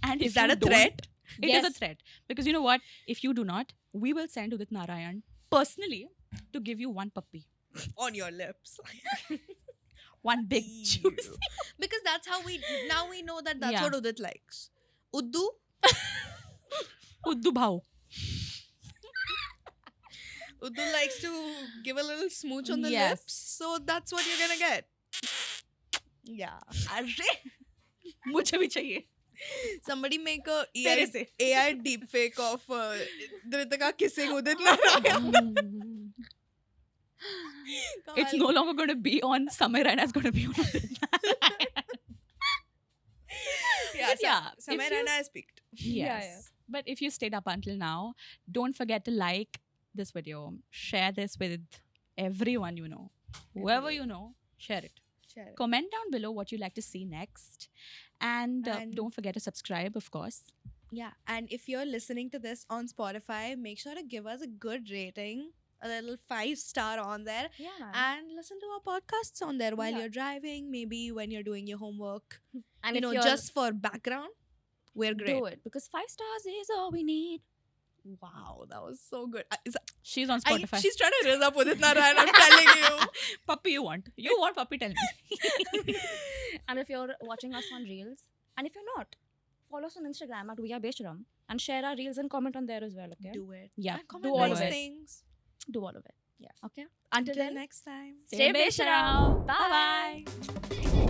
And is if that you a don't- threat? It is a Yes. threat. Because you know what? If you do not, we will send Udit Narayan personally to give you one puppy. On your lips. One big Ew. juicy. Because that's how we know that that's Yeah. what Udit likes. Uddu? Uddu bhau. Uddu likes to give a little smooch on the Yes. lips. So that's what you're gonna get. Yeah. Arre! मुझे भी चाहिए. Somebody make a तेरे से. AI deepfake of Dhritika kissing Udit Narayan. It's no longer going to be on Samir Raina, it's going to be on Udit Narayan. Yeah, But yeah, Samay if you- Raina has peaked. Yes. yeah. But if you stayed up until now, don't forget to like this video, share this with everyone you know. Whoever you know, share it. Share it. Comment down below what you'd like to see next. And And- don't forget to subscribe, of course. Yeah, and if you're listening to this on Spotify, make sure to give us a good rating, a little 5-star on there, Yeah, man. and listen to our podcasts on there while Yeah. you're driving, maybe when you're doing your homework. And You if know, you're just for background, we're great. do it because 5 stars is all we need. Wow, that was so good. She's on Spotify. She's trying to raise up Udit Narayan, I'm telling you. Puppy you want. You want puppy, tell me. And if you're watching us on Reels, and if you're not, follow us on Instagram at We Are Beshram and share our Reels and comment on there as well. Okay, Do it. Yeah, And comment do all nice of it. things. do all of it. Yeah. Okay. Until Until then, next time. stay Beshram. Bye bye.